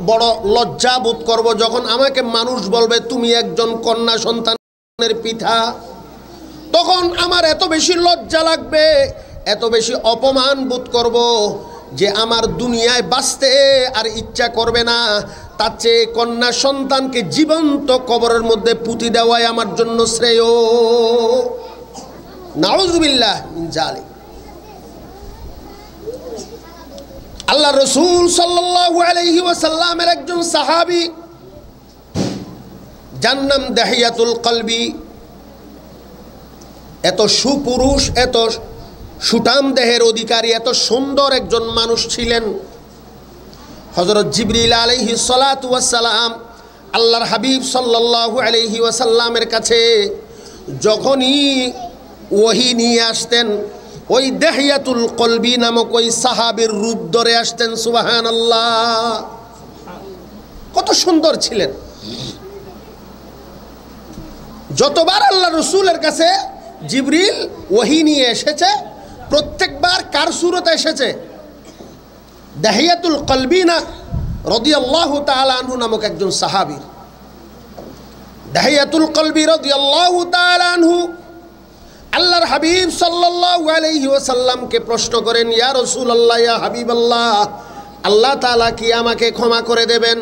বড় লজ্জা বোধ করব যখন আমাকে মানুষ বলবে তুমি একজন কন্যা সন্তানের পিতা। তখন আমার এত বেশি লজ্জা লাগবে, এত বেশি অপমান বোধ করব যে আমার দুনিয়ায় বাঁচতে আর ইচ্ছা করবে না। তার চেয়ে কন্যা সন্তানকে জীবন্ত কবরের মধ্যে পুঁতি দেওয়াই আমার জন্য শ্রেয়। নাউযুবিল্লাহ মিন যালিক। আল্লাহ রসুল সাল্লাল্লাহু আলাইহি ওয়াসাল্লামের একজন সাহাবী, যার নাম দাহিয়াতুল কলবি, এত সুপুরুষ, এত সুঠাম দেহের অধিকারী, এত সুন্দর একজন মানুষ ছিলেন। হযরত জিবরিল আলাইহিস সালাতু ওয়াস সালাম আল্লাহর হাবিব সাল্লাল্লাহু আলাইহি ওয়াসাল্লামের কাছে যখনই ওহী নিয়ে আসতেন, ওই দাহিয়াতুল কলবি নামক ওই সাহাবীর রূপ ধরে আসতেন। সুবহানাল্লাহ, কত সুন্দর ছিলেন। যতবার আল্লাহ রসুলের কাছে জিবরিল ওহী নিয়ে এসেছে, প্রত্যেকবার কার সুরতে এসেছে? দাহিয়াতুল কলবি না রাদিয়াল্লাহু তাআলা আনহু নামক একজন সাহাবীর। দাহিয়াতুল কলবি রাদিয়াল্লাহু তাআলা আনহু আল্লাহর হাবিব সাল্লাল্লাহু আলাইহি ওয়াসাল্লামকে প্রশ্ন করেন, ইয়া রাসূলুল্লাহ, ইয়া হাবিবাল্লাহ, আল্লাহ তাআলা কি আমাকে ক্ষমা করে দেবেন?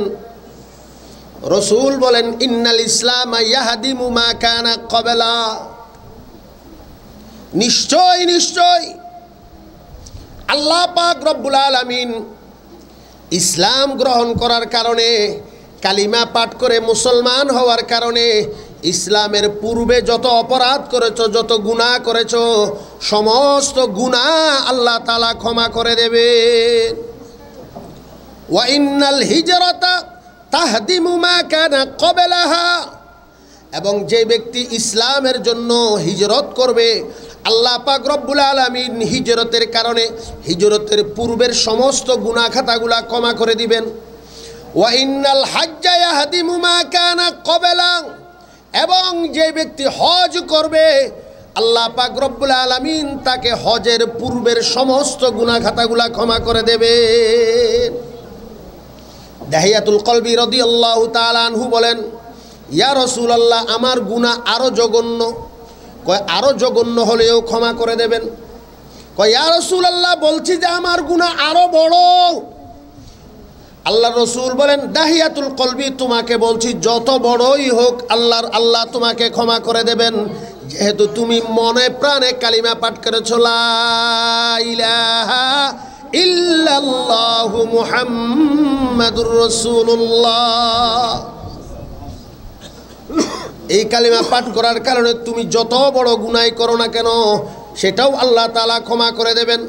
রাসূল বলেন, ইন্নাল ইসলাম ইয়াহদিমু মা কানা ক্বাবলা, নিশ্চয় নিশ্চয় আল্লাহ পাক রব্বুল আলামিন ইসলাম গ্রহণ করার কারণে, কালিমা পাঠ করে মুসলমান হওয়ার কারণে ইসলামের পূর্বে যত অপরাধ করেছো, যত গুনাহ করেছো, সমস্ত গুনাহ আল্লাহ তাআলা ক্ষমা করে দেবেন। ওয়া ইন্নাল হিজরাতা তাহদিমু মা কানা ক্বাবলাহা, এবং যে ব্যক্তি ইসলামের জন্য হিজরত করবে, আল্লাহ পাক রব্বুল আলামিন হিজরতের কারণে হিজরতের পূর্বের সমস্ত গুনাহ খাতাগুলা ক্ষমা করে দিবেন। ওয়া ইন্নাল হাজ্জা ইয়াহদিমু মা কানা ক্বাবলা, এবং যে ব্যক্তি হজ করবে, আল্লাহ পাক রব্বুল আলামিন তাকে হজের পূর্বের সমস্ত গুনাহ খাতাগুলা ক্ষমা করে দেবেন। দাহিয়াতুল কলবি রাদিয়াল্লাহু তাআলা আনহু বলেন, ইয়া রাসূলুল্লাহ, আমার গুনাহ আরো জঘন্য। কয় আরো জঘন্য হলেও ক্ষমা করে দেবেন? কয় ইয়া রাসূলুল্লাহ, বলছি যে আমার গুনাহ আরো বড়। আল্লাহ রসুল বলেন, দাহিয়াতুল কলবি, তোমাকে বলছি যত বড়ই হোক আল্লাহ তোমাকে ক্ষমা করে দেবেন, যেহেতু তুমি মনে প্রাণে কালিমা পাঠ করেছো, লা ইলাহা ইল্লাল্লাহু মুহাম্মাদুর রাসূলুল্লাহ। এই কালিমা পাঠ করার কারণে তুমি যত বড় গুনাহ করো না কেন, সেটাও আল্লাহ তাআলা ক্ষমা করে দেবেন।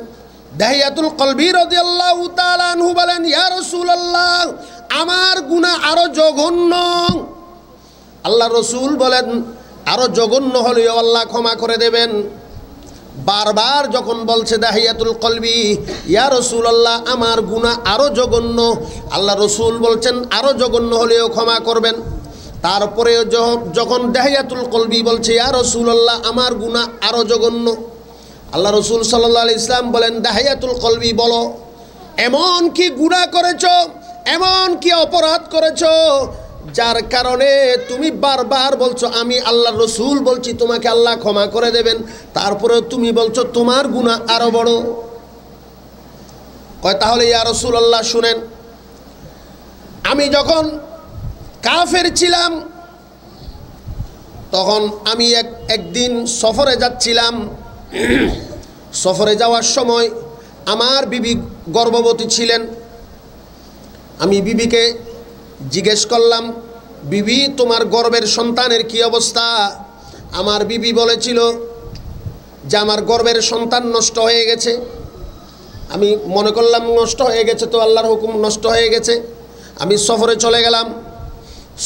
দাহিয়াতুল কলবি রাদিয়াল্লাহু তাআলা আনহু বলেন, ইয়া রাসূলুল্লাহ, আমার গুনাহ আরো জঘন্য। আল্লাহ রসুল বলেন, আরো জঘন্য হলেও আল্লাহ ক্ষমা করে দেবেন। বারবার যখন বলছে দাহিয়াতুল কলবি, ইয়া রাসূলুল্লাহ, আমার গুনাহ আরো জঘন্য, আল্লাহ রসুল বলছেন আরো জঘন্য হলেও ক্ষমা করবেন। তারপরে যখন দাহিয়াতুল কলবি বলছে, ইয়া রাসূলুল্লাহ, আমার গুনাহ আরো জঘন্য, আল্লাহ রসুল সাল্লাল্লাহু আলাইহি ওয়াসাল্লাম বলেন, দাহিয়াতুল কলবি, বলো এমন কি গুনাহ করেছো, এমন কি অপরাধ করেছো, যার কারণে তুমি বারবার বলছো আমি আল্লাহ রসুল বলছি তোমাকে আল্লাহ ক্ষমা করে দেবেন, তারপরে তুমি বলছো তোমার গুনাহ আরো বড়। কয় তাহলে ইয়া রাসূলুল্লাহ শুনেন, আমি যখন কাফের ছিলাম, তখন আমি একদিন সফরে যাচ্ছিলাম। সফরে যাওয়ার সময় আমার বিবি গর্ভবতী ছিলেন। আমি বিবিকে জিজ্ঞেস করলাম, বিবি, তোমার গর্ভের সন্তানের কি অবস্থা? আমার বিবি বলেছিল যে আমার গর্ভের সন্তান নষ্ট হয়ে গেছে। আমি মনে করলাম নষ্ট হয়ে গেছে, তো আল্লাহর হুকুম নষ্ট হয়ে গেছে। আমি সফরে চলে গেলাম।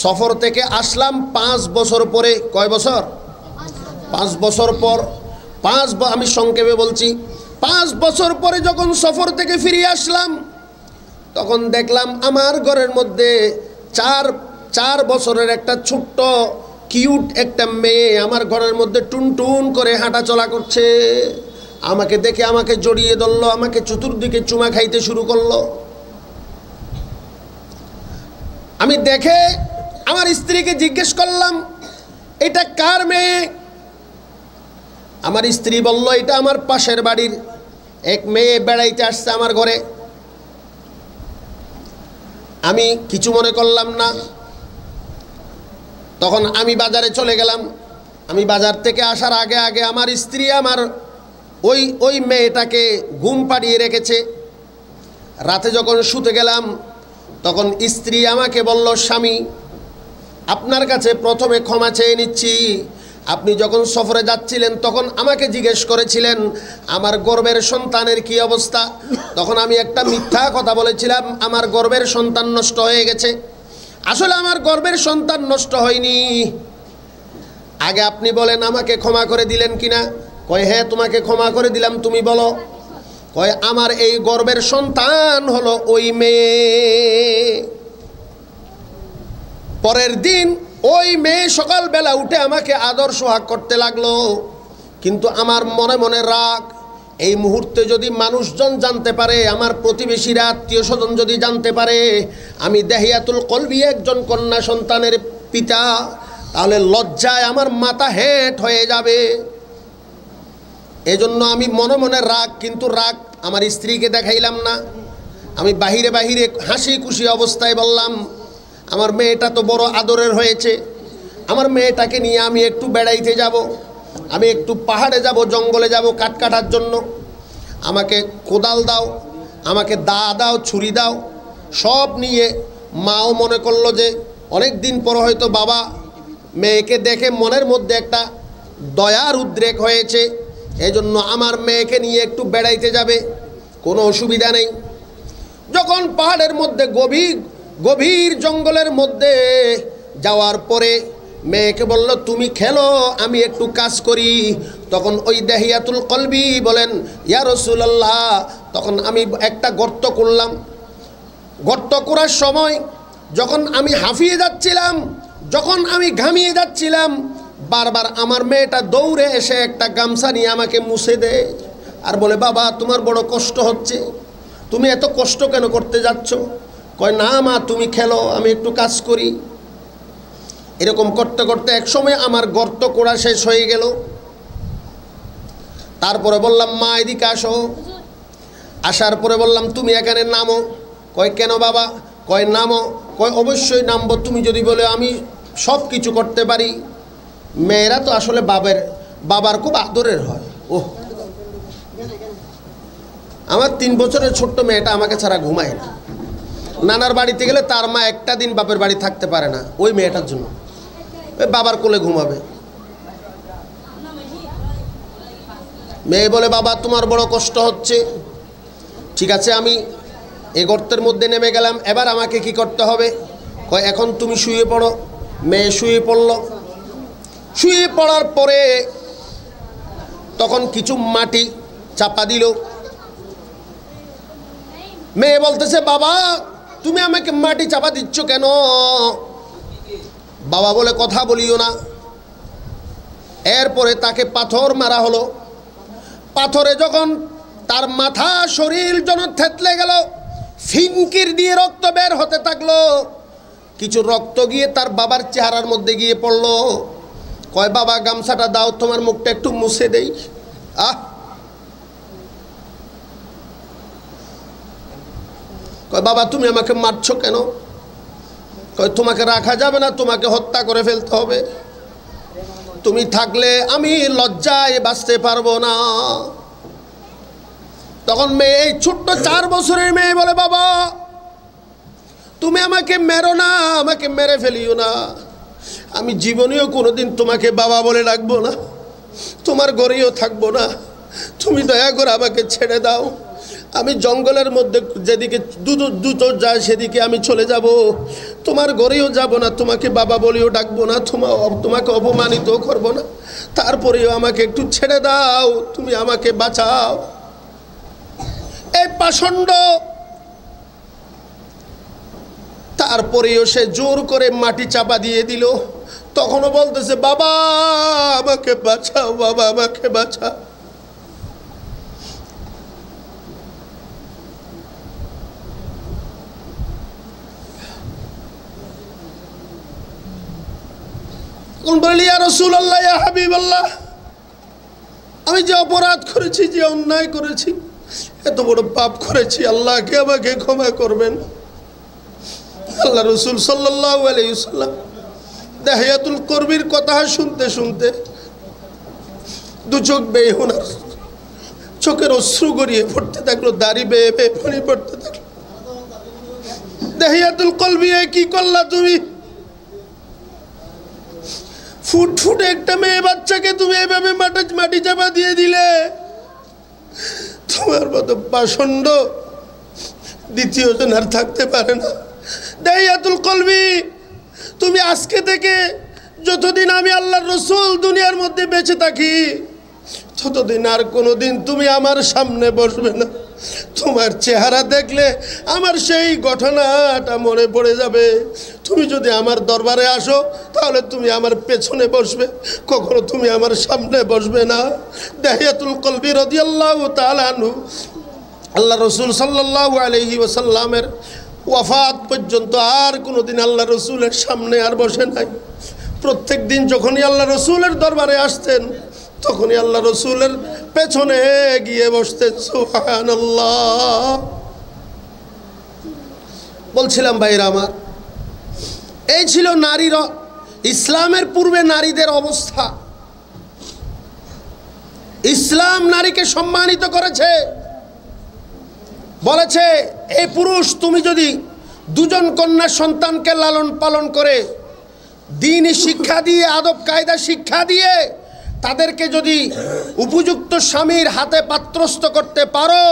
সফর থেকে আসলাম 5 বছর পরে। কয় বছর? 5 বছর পর। আমি সংক্ষেপে বলছি, 5 বছর পরে যখন সফর থেকে ফিরে আসলাম, তখন দেখলাম আমার ঘরের মধ্যে 4 বছরের একটা ছোট্ট কিউট একটা মেয়ে আমার ঘরের মধ্যে টুনটুন করে হাঁটা চলা করছে। আমাকে দেখে আমাকে জড়িয়ে ধরলো, আমাকে চতুর্দিকে চুমা খাইতে শুরু করলো। আমি দেখে আমার স্ত্রীকে জিজ্ঞেস করলাম, এটা কার মেয়ে? আমার স্ত্রী বলল, এটা আমার পাশের বাড়ির এক মেয়ে, বেড়াইতে আসছে আমার ঘরে। আমি কিছু মনে করলাম না। তখন আমি বাজারে চলে গেলাম। আমি বাজার থেকে আসার আগে আগে আমার স্ত্রী আমার ওই মেয়েটাকে ঘুম পাড়িয়ে রেখেছে। রাতে যখন শুতে গেলাম তখন স্ত্রী আমাকে বলল, স্বামী, আপনার কাছে প্রথমে ক্ষমা চেয়ে নিচ্ছি। আপনি যখন সফরে যাচ্ছিলেন তখন আমাকে জিজ্ঞেস করেছিলেন আমার গর্ভের সন্তানের কি অবস্থা। তখন আমি একটা মিথ্যা কথা বলেছিলাম, আমার গর্ভের সন্তান নষ্ট হয়ে গেছে। আসলে আমার গর্ভের সন্তান নষ্ট হয়নি। আগে আপনি বলেন আমাকে ক্ষমা করে দিলেন কিনা? কয়, হ্যাঁ তোমাকে ক্ষমা করে দিলাম, তুমি বলো। কয়, আমার এই গর্ভের সন্তান হলো ওই মেয়ে। পরের দিন ওই মেয়ে সকালবেলা উঠে আমাকে আদর সোহাগ করতে লাগলো। কিন্তু আমার মনে মনে রাগ, এই মুহূর্তে যদি মানুষজন জানতে পারে, আমার প্রতিবেশীরা, আত্মীয় স্বজন যদি জানতে পারে আমি দেহিয়াতুল কলবি একজন কন্যা সন্তানের পিতা, তাহলে লজ্জায় আমার মাথা হেঁট হয়ে যাবে। এজন্য আমি মনে মনে রাগ, কিন্তু রাগ আমার স্ত্রীকে দেখাইলাম না। আমি বাহিরে বাহিরে হাসি খুশি অবস্থায় বললাম, আমার মেয়েটা তো বড় আদরের হয়েছে, আমার মেয়েটাকে নিয়ে আমি একটু বেড়াইতে যাব, আমি একটু পাহাড়ে যাব, জঙ্গলে যাব কাঠ কাটার জন্য। আমাকে কোদাল দাও, আমাকে দা দাও, ছুরি দাও, সব নিয়ে। মাও মনে করলো যে অনেক দিন পর হয়তো বাবা মেয়েকে দেখে মনের মধ্যে একটা দয়ার উদ্রেক হয়েছে, এজন্য আমার মেয়েকে নিয়ে একটু বেড়াইতে যাবে, কোনো অসুবিধা নেই। যখন পাহাড়ের মধ্যে গভীর জঙ্গলের মধ্যে যাওয়ার পরে মেয়েকে বলল, তুমি খেলো, আমি একটু কাজ করি। তখন ওই দেহিয়াতুল কলবি বলেন, ইয়া রাসূলুল্লাহ, তখন আমি একটা গর্ত করলাম। গর্ত করার সময় যখন আমি হাঁফিয়ে যাচ্ছিলাম, যখন আমি ঘামিয়ে যাচ্ছিলাম, বারবার আমার মেয়েটা দৌড়ে এসে একটা গামছা নিয়ে আমাকে মুছে দেয় আর বলে, বাবা তোমার বড় কষ্ট হচ্ছে, তুমি এত কষ্ট কেন করতে যাচ্ছ? কয়, না মা তুমি খেলো, আমি একটু কাজ করি। এরকম করতে করতে একসময় আমার গর্ত কোড়া শেষ হয়ে গেল। তারপরে বললাম, মা এদিকে আসো। আসার পরে বললাম, তুমি এখানে নামো। কয়, কেন বাবা? কয়, নামো। কয়, অবশ্যই নামবো, তুমি যদি বলে আমি সব কিছু করতে পারি। মেয়েরা তো আসলে বাবার খুব আদরের হয়। ওহ, আমার 3 বছরের ছোট্ট মেয়েটা আমাকে ছাড়া ঘুমায় না। নানার বাড়িতে গেলে তার মা একটা দিন বাপের বাড়ি থাকতে পারে না ওই মেয়েটার জন্য, ওই বাবার কোলে ঘুমাবে। মেয়ে বলে, বাবা তোমার বড় কষ্ট হচ্ছে। ঠিক আছে, আমি এই গর্তের মধ্যে নেমে গেলাম, এবার আমাকে কি করতে হবে? কয়, এখন তুমি শুয়ে পড়ো। মেয়ে শুয়ে পড়ল। শুয়ে পড়ার পরে তখন কিছু মাটি চাপা দিল। মেয়ে বলতেছে, বাবা তুমি আমাকে মাটি চাপা দিচ্ছ কেন? বাবা বলে, কথা বলিও না। এরপরে তাকে পাথর মারা হলো। পাথরে যখন তার মাথা শরীর যেন থেতলে গেল, ফিনকির দিয়ে রক্ত বের হতে থাকলো। কিছু রক্ত গিয়ে তার বাবার চেহারার মধ্যে গিয়ে পড়লো। কয়, বাবা গামছাটা দাও, তোমার মুখটা একটু মুছে দেই। কয়, বাবা তুমি আমাকে মারছো কেন? কয়, তোমাকে রাখা যাবে না, তোমাকে হত্যা করে ফেলতে হবে। তুমি থাকলে আমি লজ্জায় বাঁচতে পারবো না। তখন মেয়ে, এই ছোট্ট 4 বছরের মেয়ে বলে, বাবা তুমি আমাকে মেরো না, আমাকে মেরে ফেলিও না। আমি জীবনেও কোনোদিন তোমাকে বাবা বলে ডাকবো না, তোমার ঘরেও থাকবো না। তুমি দয়া করে আমাকে ছেড়ে দাও। আমি জঙ্গলের মধ্যে যেদিকে দ্রুত যায় সেদিকে আমি চলে যাব। তোমার ঘরেও যাব না, তোমাকে বাবা বলেও ডাকবো না, তোমাকে অপমানিত করবো না। তারপরেও আমাকে একটু ছেড়ে দাও, তুমি আমাকে বাঁচাও। এই পাষণ্ড তারপরেও সে জোর করে মাটি চাপা দিয়ে দিল। তখনও বলতেছে, বাবা আমাকে বাঁচাও, বাবা আমাকে বাঁচাও। কোন বলে ইয়া রাসূলুল্লাহ, ইয়া হাবিবাল্লাহ, আমি যে অপরাধ করেছি, যে অন্যায় করেছি, এত বড় পাপ করেছি, আল্লাহকে আমাকে ক্ষমা করবেন। আল্লাহ রসুল সাল্লাল্লাহু আলাইহি ওয়াসাল্লাম দাহিয়াতুল কর্বীর কথা শুনতে শুনতে দু চোখ বেয়ে ওনার চোখের অশ্রু গড়িয়ে পড়তে থাকলো, দাড়ি বেয়ে বেয়ে পানি পড়তে থাকলো। দাহিয়াতুল কলবি, কি করলা তুমি? ফুটফুটে একটা মেয়ে বাচ্চাকে তুমি এভাবে মাটি চাপা দিয়ে দিলে। তোমার মতো পাষণ্ড দ্বিতীয় জন আর থাকতে পারে না। দাহিয়াতুল কলবি, তুমি আজকে থেকে যতদিন আমি আল্লাহর রসুল দুনিয়ার মধ্যে বেঁচে থাকি, ততদিন আর কোনোদিন তুমি আমার সামনে বসবে না। তোমার চেহারা দেখলে আমার সেই ঘটনাটা মনে পড়ে যাবে। তুমি যদি আমার দরবারে আসো, তাহলে তুমি আমার পেছনে বসবে, কখনো তুমি আমার সামনে বসবে না। দাহিয়াতুল কলবি রাদিয়াল্লাহু তাআলা আনহু আল্লাহ রসুল সাল্লাল্লাহু আলাইহি ওয়াসাল্লামের ওয়াফাত পর্যন্ত আর কোনোদিন আল্লাহ রসুলের সামনে আর বসে নাই। প্রত্যেক দিন যখনই আল্লাহ রসুলের দরবারে আসতেন, তখনই আল্লাহ রসুলের পেছনে গিয়ে বসতেন। সুবহানাল্লাহ। বলছিলাম ভাইরা আমার, এই ছিল নারীর, ইসলামের পূর্বে নারীদের অবস্থা। ইসলাম নারীকে সম্মানিত করেছে, বলেছে এই পুরুষ, তুমি যদি দুজন কন্যা সন্তানকে লালন পালন করে দ্বীনি শিক্ষা দিয়ে, আদব কায়দা শিক্ষা দিয়ে তাদেরকে যদি উপযুক্ত স্বামীর হাতে পাত্রস্থ করতে পারো,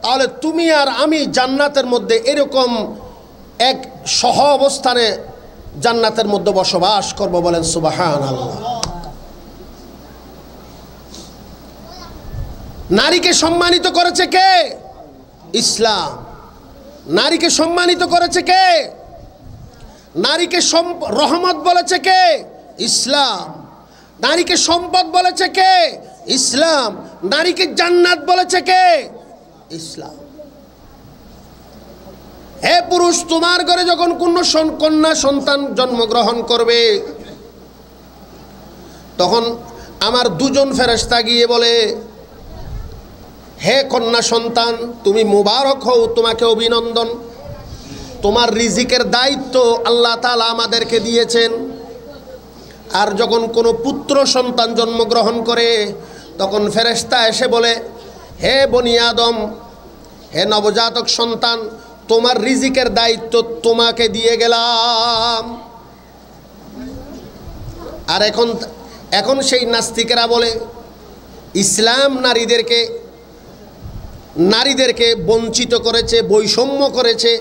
তাহলে তুমি আর আমি জান্নাতের মধ্যে এরকম এক সহ অবস্থানে জান্নাতের মধ্যে বসবাস করব। বলেন সুবহানাল্লাহ। নারীকে সম্মানিত করেছে কে? ইসলাম। নারীকে সম্মানিত করেছে কে? নারীকে রহমত বলেছে কে? ইসলাম। নারীকে সম্পদ বলেছে কে? ইসলাম। নারীকে জান্নাত বলেছে কে? ইসলাম। হে পুরুষ, তোমার ঘরে যখন কোনো কন্যা সন্তান জন্মগ্রহণ করবে, তখন আমার দুজন ফেরেশতা গিয়ে বলে, হে কন্যা সন্তান, তুমি মুবারক হও, তোমাকে অভিনন্দন, তোমার রিজিকের দায়িত্ব আল্লাহ তাআলা আমাদেরকে দিয়েছেন। আর যখন কোনো পুত্র সন্তান জন্মগ্রহণ করে, তখন ফেরেশতা এসে বলে, হে বনি আদম, হে নবজাতক সন্তান, তোমার রিজিকের দায়িত্ব তোমাকে দিয়ে গেলাম। আর এখন সেই নাস্তিকেরা বলে, ইসলাম নারীদেরকে বঞ্চিত করেছে, বৈষম্য করেছে,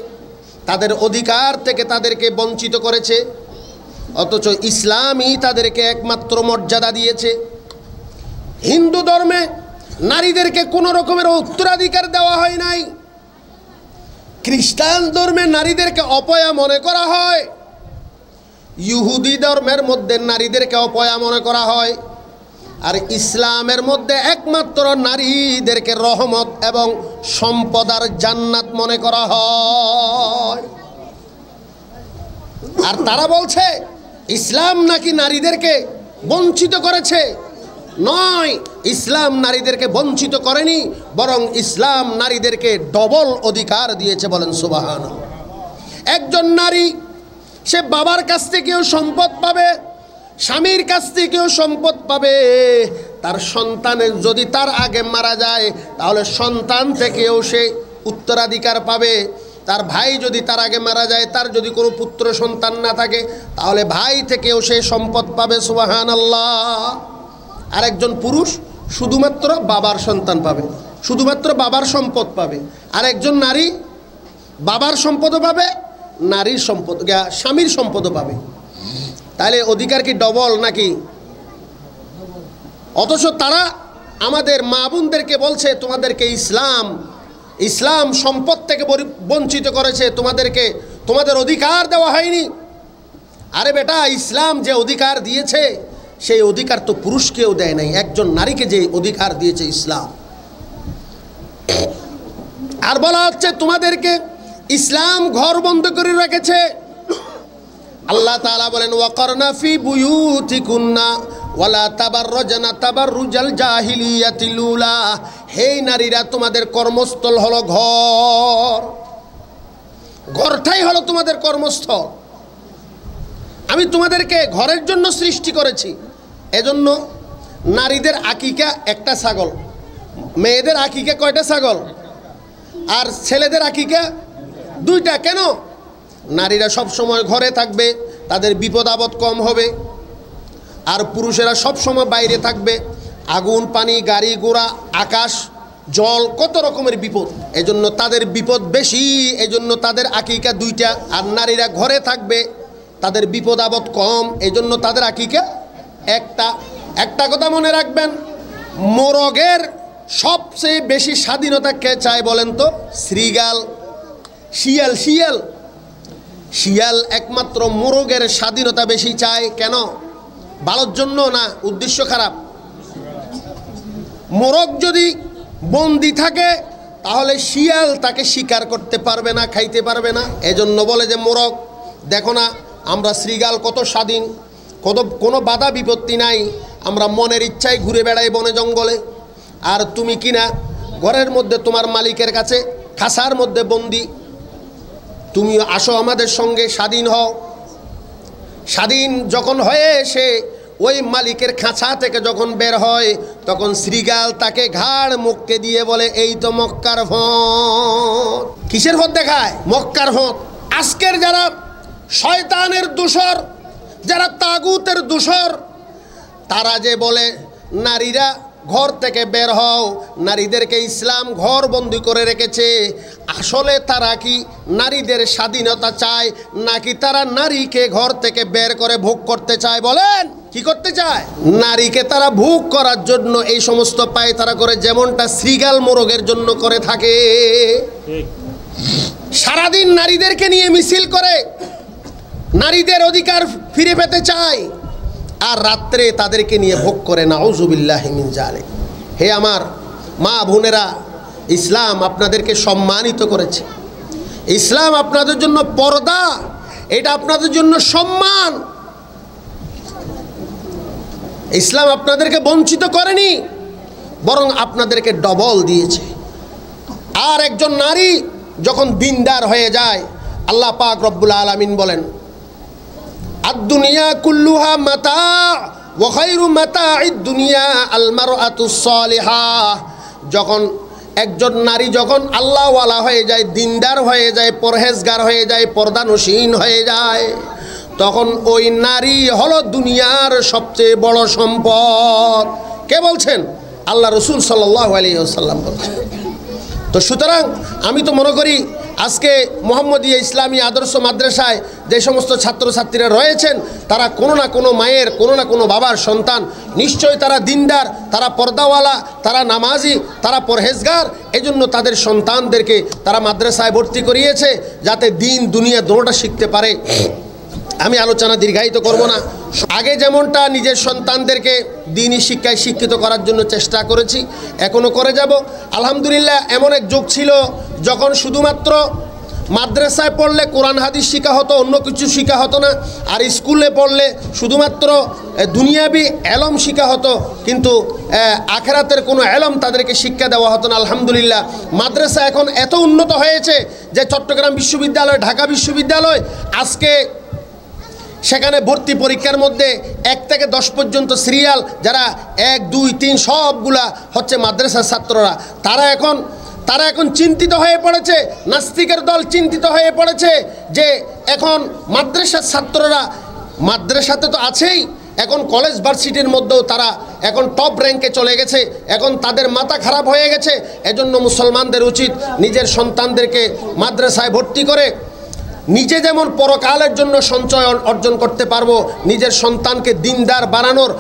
তাদের অধিকার থেকে তাদেরকে বঞ্চিত করেছে, অথচ ইসলামই তাদেরকে একমাত্র মর্যাদা দিয়েছে। হিন্দু ধর্মে নারীদেরকে কোনো রকমের উত্তরাধিকার দেওয়া হয় নাই। খ্রিস্টান ধর্মে নারীদেরকে অপয়া মনে করা হয়। ইহুদি ধর্মের মধ্যে নারীদেরকে অপয়া মনে করা হয়। আর ইসলামের মধ্যে একমাত্র নারীদেরকে রহমত এবং সম্পদ আর জান্নাত মনে করা হয়। আর তারা বলছে ইসলাম নাকি নারীদেরকে বঞ্চিত করেছে। নয়, ইসলাম নারীদেরকে বঞ্চিত করেনি, বরং ইসলাম নারীদেরকে ডবল অধিকার দিয়েছে। বলেন সুবহানাল্লাহ। একজন নারী, সে বাবার কাছ থেকেও সম্পদ পাবে, স্বামীর কাছ থেকেও সম্পদ পাবে। তার সন্তানের যদি তার আগে মারা যায়, তাহলে সন্তান থেকেও সে উত্তরাধিকার পাবে। তার ভাই যদি তার আগে মারা যায়, তার যদি কোনো পুত্র সন্তান না থাকে, তাহলে ভাই থেকেও সে সম্পদ পাবে। সুবহানাল্লাহ। আর একজন পুরুষ শুধুমাত্র বাবার সন্তান পাবে, শুধুমাত্র বাবার সম্পদ পাবে। আর একজন নারী বাবার সম্পদও পাবে, নারীর সম্পদ, স্বামীর সম্পদও পাবে। তাহলে অধিকার কি ডবল নাকি? অথচ তারা আমাদের মা বোনদেরকে বলছে, তোমাদেরকে ইসলাম সম্পদ থেকে বঞ্চিত করেছে, তোমাদের অধিকার দেওয়া হয়নি। আরে বেটা, ইসলাম যে অধিকার দিয়েছে, সেই অধিকার তো পুরুষকেও দেয় নাই, একজন নারীকে যে অধিকার দিয়েছে ইসলাম। আর বলা হচ্ছে তোমাদেরকে ইসলাম ঘর বন্ধ করে রেখেছে, আল্লাহ তাআলা বলেন ওয়াকারনা ফি বুয়ুতিকুন্না ওয়ালা তাবাররাজনা তাবাররুজাল জাহিলিয়াতিল উলা। হে নারীরা, তোমাদের কর্মস্থল হলো ঘর, ঘরটাই হলো তোমাদের কর্মস্থল। আমি তোমাদেরকে ঘরের জন্য সৃষ্টি করেছি। এজন্য নারীদের আকিকা একটা ছাগল, মেয়েদের আকিকা কয়টা ছাগল, আর ছেলেদের আকিকা দুইটা। কেন? নারীরা সব সময় ঘরে থাকবে, তাদের বিপদ আপদ কম হবে, আর পুরুষেরা সব সময় বাইরে থাকবে। আগুন, পানি, গাড়ি ঘোড়া, আকাশ, জল, কত রকমের বিপদ, এজন্য তাদের বিপদ বেশি, এজন্য তাদের আকিকা দুইটা। আর নারীরা ঘরে থাকবে, তাদের বিপদ আপদ কম, এজন্য তাদের আকিকা একটা। একটা কথা মনে রাখবেন, মোরগের সবচেয়ে বেশি স্বাধীনতা কে চায় বলেন তো? শ্রীগাল, শিয়াল। শিয়াল শিয়াল একমাত্র মোরগের স্বাধীনতা বেশি চায়। কেন? ভালোর জন্য না, উদ্দেশ্য খারাপ। মোরগ যদি বন্দি থাকে তাহলে শিয়াল তাকে শিকার করতে পারবে না, খাইতে পারবে না। এজন্য বলে যে মোরগ, দেখো না আমরা শ্রীগাল কত স্বাধীন, কোনো বাধা বিপত্তি নাই, আমরা মনের ইচ্ছায় ঘুরে বেড়াই বনে জঙ্গলে। আর তুমি কিনা ঘরের মধ্যে তোমার মালিকের কাছে খাঁচার মধ্যে বন্দি। তুমি আসো আমাদের সঙ্গে, স্বাধীন হও। স্বাধীন যখন হয়ে সে ওই মালিকের খাঁচা থেকে যখন বের হয়, তখন শ্রীগাল তাকে ঘাড় মুক্কে দিয়ে বলে, এই তো মক্কার ফোঁত। কিসের ফোঁত দেখায়? মক্কার ফোঁত। আজকের যারা শয়তানের দূষর, যারা তাগুতের দূষর, তারা যে বলে নারীরা ঘর থেকে বের হও, নারীদেরকে ইসলাম ঘর বন্দি করে রেখেছে, আসলে তারা কি নারীদের স্বাধীনতা চায়, নাকি তারা নারীকে ঘর থেকে বের করে ভোগ করতে চায়? বলেন, কি করতে চায়? নারীকে তারা ভোগ করার জন্য এই সমস্ত পায়তারা করে, যেমনটা শ্রীগাল মোরগের জন্য করে থাকে। সারাদিন নারীদেরকে নিয়ে মিছিল করে, নারীদের অধিকার ফিরে পেতে চায়, আর রাত্রে তাদেরকে নিয়ে ভোগ করে। নাউযুবিল্লাহি মিন যালিক। হে আমার মা বোনেরা, ইসলাম আপনাদেরকে সম্মানিত করেছে। ইসলাম আপনাদের জন্য পর্দা, এটা আপনাদের জন্য সম্মান। ইসলাম আপনাদেরকে বঞ্চিত করেনি, বরং আপনাদেরকে ডবল দিয়েছে। আর একজন নারী যখন দিনদার হয়ে যায়, আল্লাহ পাক রব্বুল আলামিন বলেন, আদ-দুনিয়া কুল্লুহা মাতা ওয়া খায়রু মাতা'id দুনিয়া আল মারআতুস সালিহা। যখন একজন নারী যখন আল্লাহওয়ালা হয়ে যায়, দিনদার হয়ে যায়, পরহেজগার হয়ে যায়, পর্দানসীন হয়ে যায়, তখন ওই নারী হলো দুনিয়ার সবচেয়ে বড় সম্পদ। কে বলছেন? আল্লাহ রাসূল সাল্লাল্লাহু আলাইহি ওয়াসাল্লাম বলছেন। তো সুতরাং আমি তো মনে করি আজকে মোহাম্মদিয়া ইসলামী আদর্শ মাদ্রাসায় যে সমস্ত ছাত্রছাত্রীরা রয়েছেন, তারা কোনো না কোনো মায়ের, কোনো না কোনো বাবার সন্তান। নিশ্চয়ই তারা দিনদার, তারা পর্দাওয়ালা, তারা নামাজি, তারা পরহেজগার। এজন্য তাদের সন্তানদেরকে তারা মাদ্রাসায় ভর্তি করিয়েছে, যাতে দিন দুনিয়া দুটোটা শিখতে পারে। আমি আলোচনা দীর্ঘায়িত করব না। আগে যেমনটা নিজের সন্তানদেরকে দ্বীনি শিক্ষায় শিক্ষিত করার জন্য চেষ্টা করেছি, এখনও করে যাব। আলহামদুলিল্লাহ, এমন এক যুগ ছিল যখন শুধুমাত্র মাদ্রাসায় পড়লে কোরআন হাদিস শিখা হতো, অন্য কিছু শিখা হতো না। আর স্কুলে পড়লে শুধুমাত্র দুনিয়াবি এলম শিখা হতো, কিন্তু আখেরাতের কোনো এলম তাদেরকে শিক্ষা দেওয়া হতো না। আলহামদুলিল্লাহ, মাদ্রাসা এখন এত উন্নত হয়েছে যে চট্টগ্রাম বিশ্ববিদ্যালয়, ঢাকা বিশ্ববিদ্যালয়, আজকে সেখানে ভর্তি পরীক্ষার মধ্যে 1 থেকে 10 পর্যন্ত সিরিয়াল, যারা 1, 2, 3 সবগুলা হচ্ছে মাদ্রাসার ছাত্ররা। তারা এখন চিন্তিত হয়ে পড়েছে, নাস্তিকের দল চিন্তিত হয়ে পড়েছে যে এখন মাদ্রাসার ছাত্ররা মাদ্রাসাতে তো আছেই, এখন কলেজ ভার্সিটির মধ্যেও তারা এখন টপ র্যাঙ্কে চলে গেছে, এখন তাদের মাথা খারাপ হয়ে গেছে। এজন্য মুসলমানদের উচিত নিজের সন্তানদেরকে মাদ্রাসায় ভর্তি করে নিজে যেমন পরকালের জন্য সঞ্চয় অর্জন করতে পারবো, নিজের সন্তানকে দিনদার বানানোর,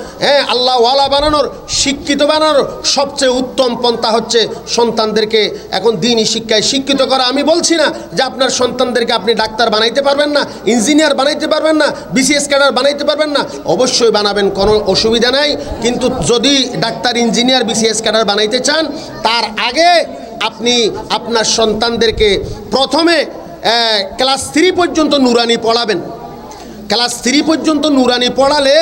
আল্লাহওয়ালা বানানোর, শিক্ষিত বানানোর সবচেয়ে উত্তম পন্থা হচ্ছে সন্তানদেরকে এখন দ্বীনি শিক্ষায় শিক্ষিত করা। আমি বলছি না যে আপনার সন্তানদেরকে আপনি ডাক্তার বানাইতে পারবেন না, ইঞ্জিনিয়ার বানাইতে পারবেন না, বিসিএস ক্যাডার বানাইতে পারবেন না, অবশ্যই বানাবেন, কোনো অসুবিধা নাই। কিন্তু যদি ডাক্তার, ইঞ্জিনিয়ার, বিসিএস ক্যাডার বানাইতে চান, তার আগে আপনি আপনার সন্তানদেরকে প্রথমে ক্লাস 3 পর্যন্ত নুরানি পড়াবেন। ক্লাস 3 পর্যন্ত নুরানি পড়ালে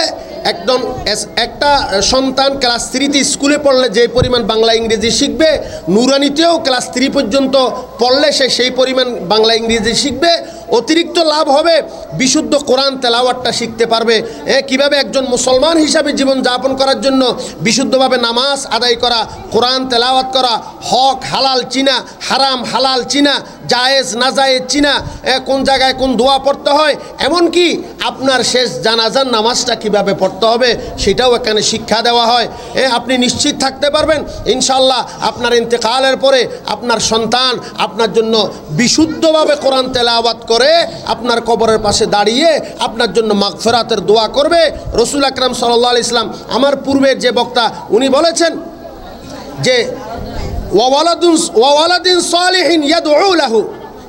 একটা সন্তান ক্লাস 3তে স্কুলে পড়লে যে পরিমাণ বাংলা ইংরেজি শিখবে, নুরানিতেও ক্লাস 3 পর্যন্ত পড়লে সে সেই পরিমাণ বাংলা ইংরেজি শিখবে। অতিরিক্ত লাভ হবে, বিশুদ্ধ কোরআন তেলাওয়াতটা শিখতে পারবে। কিভাবে একজন মুসলমান হিসাবে জীবন যাপন করার জন্য বিশুদ্ধভাবে নামাজ আদায় করা, কোরআন তেলাওয়াত করা, হক হালাল চিনা, হারাম হালাল চিনা, জায়েজ নাজায়েজ চিনা, কোন জায়গায় কোন দোয়া পড়তে হয়, এমনকি আপনার শেষ জানাজার নামাজটা কিভাবে পড়তে হবে সেটাও এখানে শিক্ষা দেওয়া হয়। আপনি নিশ্চিত থাকতে পারবেন ইনশাআল্লাহ আপনার ইন্তেকালের পরে আপনার সন্তান আপনার জন্য বিশুদ্ধভাবে কোরআন তেলাওয়াত করে আপনার কবরের পাশে দাঁড়িয়ে আপনার জন্য মাগফিরাতের দোয়া করবে। রাসূল আকরাম সাল্লাল্লাহু আলাইহি ওয়াসাল্লাম, আমার পূর্বের যে বক্তা, উনি বলেছেন যে ওয়ালাদিন সালিহিন ইয়াদউ লাহু,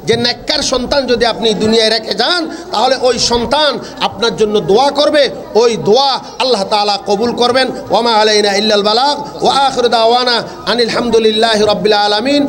যে নেককার সন্তান যদি আপনি দুনিয়ায় রেখে যান তাহলে ওই সন্তান আপনার জন্য দোয়া করবে, ওই দোয়া আল্লাহ তাআলা কবুল করবেন। ওয়া মা আলাইনা ইল্লাল বালাগ ওয়া আখিরু দাওয়ানা আনিল হামদুলিল্লাহি রাব্বিল আলামিন।